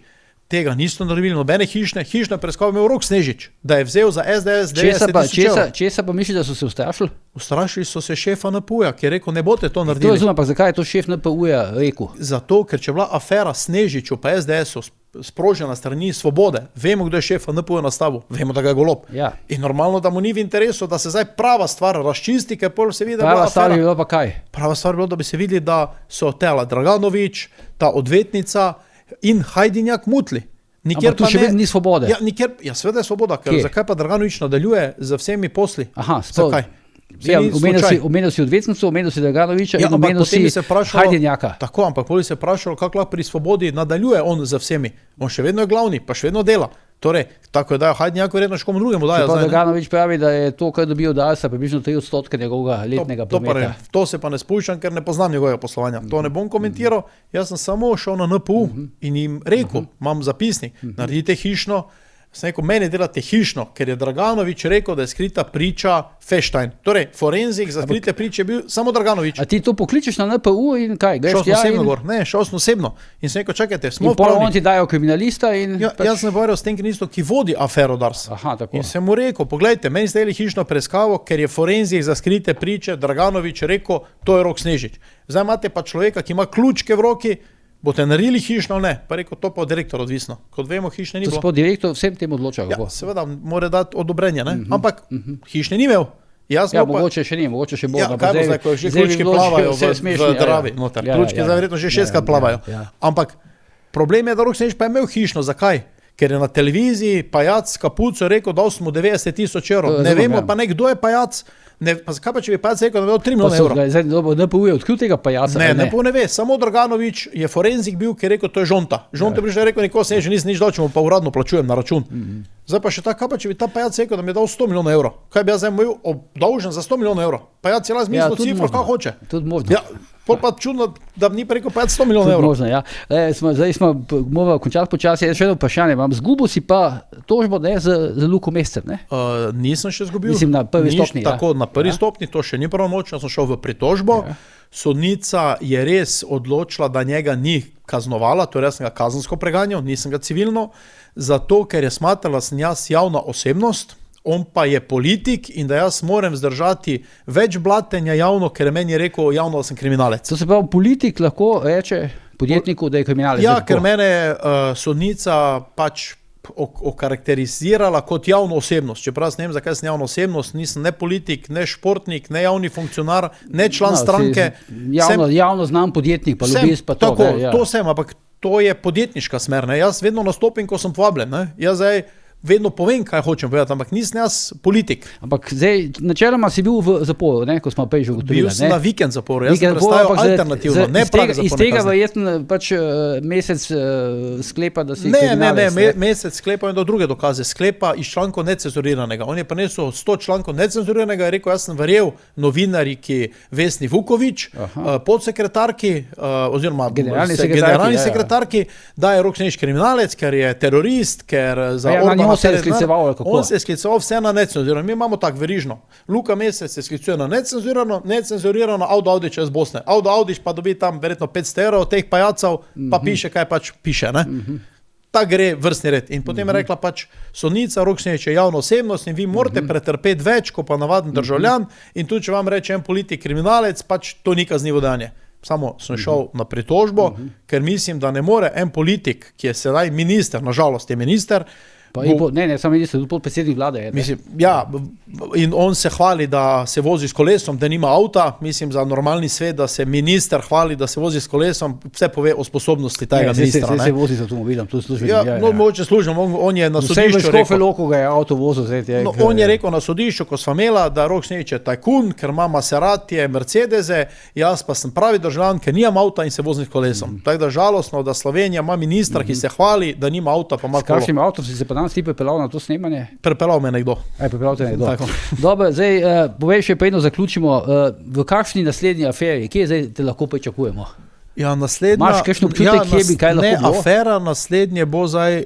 Tega niso naredili, nobene hišne preiskave imel Rok Snežič, da je vzel za SDS 90.000 evrov. Česa pa misliš, da so se ustrašili? Ustrašili so se šefa NPU-ja, ki je rekel, ne boste to naredili. To razumem, pa zakaj je to šef NPU-ja rekel? Zato, ker če je bila afera Snežiču pa SDS-u sprožena strani Svobode, vemo, kdo je šefa NPU-ja nastavil, vemo, da ga je Golob. Ja. In normalno, da mu ni v interesu, da se zdaj prava stvar razčisti, ker pol se vidi, da prava stvar bi bilo pa kaj? Prava stvar bi bilo, da bi se videli, da so tela Draganović, ta odvetnica in Hajdinjak mutli. Ampak tu še vedno ni Svobode. Ja, seveda je Svoboda, ker zakaj pa Draganović nadaljuje z vsemi posli? Aha, zakaj? Ja, omenil si odvetnico, omenil si Draganovića in omenil si Hajdinjaka. Tako, ampak poli se vprašal, kako lahko pri Svobodi nadaljuje on z vsemi. On še vedno je glavni, pa še vedno dela. Torej, tako je, da Hajdinjak verjetno še komu drugemu dajo. Draganović pravi, da je to, kar dobijo Darsa, približno 3% njegovega letnega prometa. To se pa ne spuščam, ker ne poznam njegovega poslovanja. To ne bom komentiral, jaz sem samo šel na NPU in jim rekel, imam zapisnik, naredite hišno. Sem rekel, meni delate hišno, ker je Draganović rekel, da je skrita priča Feštajn. Torej, forenzik za skrite priče je bil samo Draganović. A ti to pokličeš na NPU in kaj? Šel sem osebno gor. Ne, šel sem osebno. In sem rekel, čakajte, smo pravni. In on ti dajo kriminalista in... Ja, jaz sem govoril s tem kriminalistom, ki vodi afero Dars. Aha, tako. In sem mu rekel, poglejte, meni ste dali hišno preiskavo, ker je forenzik za skrite priče Draganović rekel, to je Rok Snežič. Zdaj imate pa človeka, ki ima ključke v roki, boste naredili hišno ali ne? Pa rekel, to pa od direktora odvisno. Kot vemo, hišne ni bilo. To se pa direktor vsem tem odloča. Ja, seveda, mora dati odobrenje, ne? Ampak hišne ni imel. Ja, mogoče še ni, mogoče še bo. Ja, kaj bo zdaj, ko že ključki plavajo v Dravi. Ključki zdaj verjetno že 6-krat plavajo. Ampak problem je, da Rok Snežič pa je imel hišno. Zakaj? Ker je na televiziji pajac s kapuco rekel, dal smo 90,000 evrov. Ne vemo pa ne, kdo je pajac. Pa zakaj pa, če bi pajac rekel, da bi dal 3 milijone evrov? Zdaj, NPU je odkril tega pajaca. Ne, NPU ne ve. Samo Draganović je forenzik bil, ki je rekel, to je žonta. Žonta bi že rekel, nikoli se nisem nič dal, če mu pa uradno plačujem na račun. Zdaj pa še ta, kaj pa, če bi ta pajac rekel, da mi je dal 100 milijonov evrov? Kaj bi jaz zdaj bil obdolžen za 100 milijonov evrov? Pajac je razmislil cifro, kaj hoče. Tudi možno. Ja, pol pa čudno, da ni pa rekel pajac 100 milijonov evrov. Možno, ja. Zdaj smo morali končati počasi. Še eno vprašanje imam. Zgubil si pa tožbo, ne, z Luko Mescem, ne? Nisem še zgubil. Mislim, na prvi stopni. Tako, na prvi stopni, to še ni pravnomočno, sem šel v pritožbo. Sodnica je res odločila, da njega ni kaznovala, torej jaz sem ga kazensko preganjal, nisem ga civilno, zato ker je smatrala, da sem jaz javna osebnost, on pa je politik in da jaz moram zdržati več blatenja javno, ker je meni rekel javno, da sem kriminalec. To se pravi, politik lahko reče podjetniku, da je kriminalec? Ja, ker mene sodnica pač okarakterizirala kot javno osebnost. Čeprav ne vem, zakaj sem javna osebnost, nisem ne politik, ne športnik, ne javni funkcionar, ne član stranke. Javno znam podjetnik, pa lobist, pa to. Tako, to sem, ampak to je podjetniška smer. Jaz vedno nastopim, ko sem povabljen. Jaz zdaj vedno povem, kaj hočem povedati, ampak nisem jaz politik. Ampak zdaj, načeloma si bil v zaporu, ne, ko smo prej že ugotovili. Bil sem na vikend zaporu, jaz sem predstavil alternativno, ne prag zaporne kazni. Iz tega verjetno pač mesec sklepa, da si kriminalec. Ne, mesec sklepa in do druge dokaze. Sklepa iz člankov necenzuriranega. On je prinesel 100 člankov necenzuriranega, je rekel, jaz sem verjel novinariki Vesni Vuković, podsekretarki, oziroma generalni sekretarki, da je Rok Snežič kriminalec, ker je terorist, ker za On se je skliceval, kako? On se je skliceval vse na necenzurano. Mi imamo tak verižno. Luka Mesec se sklicuje na necenzurirano Audo Audić iz Bosne. Audo Audić pa dobi tam verjetno 500 evrov teh pajacev, pa piše, kaj pač piše. Ta gre vrstni red. In potem je rekla pač sodnica, Rok Snežič je javna osebnost in vi morate pretrpeti več, kot pa navaden državljan. In tudi, če vam reče en politik kriminalec, pač to ni kaznivo dejanje. Samo sem šel na pritožbo, ker mislim, da ne more en politik, ki je sedaj minister, nažalost je minister, samo minister, tudi podpredsednik vlade je. Mislim, ja, in on se hvali, da se vozi s kolesom, da nima avta. Mislim, za normalni svet, da se minister hvali, da se vozi s kolesom, vse pove o sposobnosti tega ministra. Se vozi z avtomobilom, tu službeni. Mogoče služben, on je na sodišču rekel. Vse v Škofjeloku ga je avto vozil. On je rekel na sodišču, ko sva imela, da Rok Snežič je tajkun, ker ima Maseratije, Mercedese, jaz pa sem pravi državljan, ker nimam avta in se vozim s kolesom. Tako da žalostno, da Slovenija ima ministra, ki se hvali, da nima avta, pa ima kolo. S kakšnim avtom si se pa danes ti pripeljal na to snemanje? Pripeljal me nekdo. Pripeljal te nekdo. Dobro, zdaj povej še prejno zaključimo, v kakšni naslednji aferi, kje zdaj te lahko pričakujemo? Ja, naslednja... Imaš kakšen občutek, kje bi kaj lahko bilo? Ne, afera naslednje bo zdaj,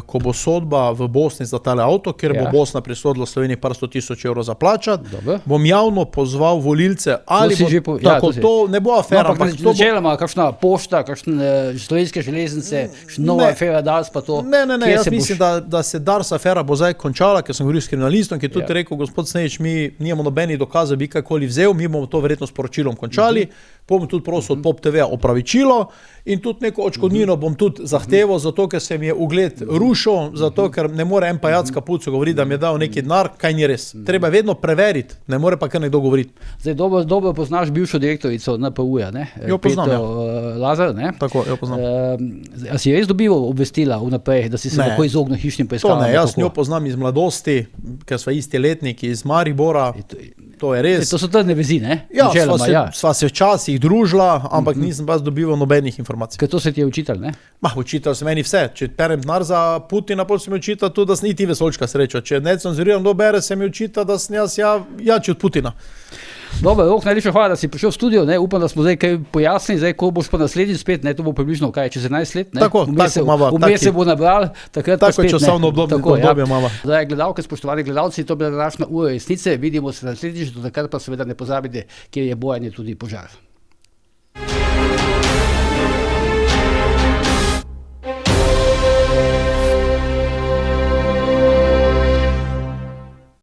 ko bo sodba v Bosni za tale avto, ker bo Bosna prisodila Sloveniji par 100,000 evrov za plačati, bom javno pozval volilce, ali bo tako, to ne bo afera. Načeloma, kakšna pošta, kakšne slovenske železnice, nova afera Dars pa to. Ne, jaz mislim, da se Dars afera bo zdaj končala, ker sem govoril s kriminalistom, ki je tudi rekel, gospod Snežič, mi nimamo nobenih dokazov, bi kakoli vzel, mi bomo to verjetno s poročilom končali. Bom tudi prosil od Pop TV opravičilo in tudi neko odškodnino bom tudi zahteval, zato ker se mi je ugled rušil, zato ker ne more en pajac kapuco govoriti, da mi je dal neki denar, kaj ni res. Treba vedno preveriti, ne more pa kar nekdo govoriti. Zdaj dobro poznaš bivšo direktorico NPU-ja, ne? Jo poznam, Lazar, ne? Tako, jo poznam. A si res dobival obvestila vnaprej, da si se lahko izognil hišnim preiskavam? To ne, jaz njo poznam iz mladosti, ker sva isti letniki iz Maribora. To je res. To so trdne vezi, ne? Ja, sva se včasih družila, ampak nisem pa dobival nobenih informacij. Ker to se ti je učitelj, ne? Učitelj se meni vse. Če perem denar za Putina, potem se mi učita tudi, da sem niti vesoljčka sreča. Če ne cenzuriram, kdo bere, se mi učita, da sem jaz jači od Putina. Dobro, Rok, najlepša hvala, da si prišel v studio, ne? Upam, da smo zdaj kaj pojasnili, zdaj, ko boš pa naslednjič spet, ne? To bo približno, kaj, čez 11 let, ne? Tako, vmes se bo nabral, takrat pa spet, časovno obdobje mava. Zdaj, gledalke, spoštovani gledalci, to je bila današnja ura resnice, vidimo se naslednjič, do takrat pa seveda ne pozabite, kjer je bojanje tudi požar.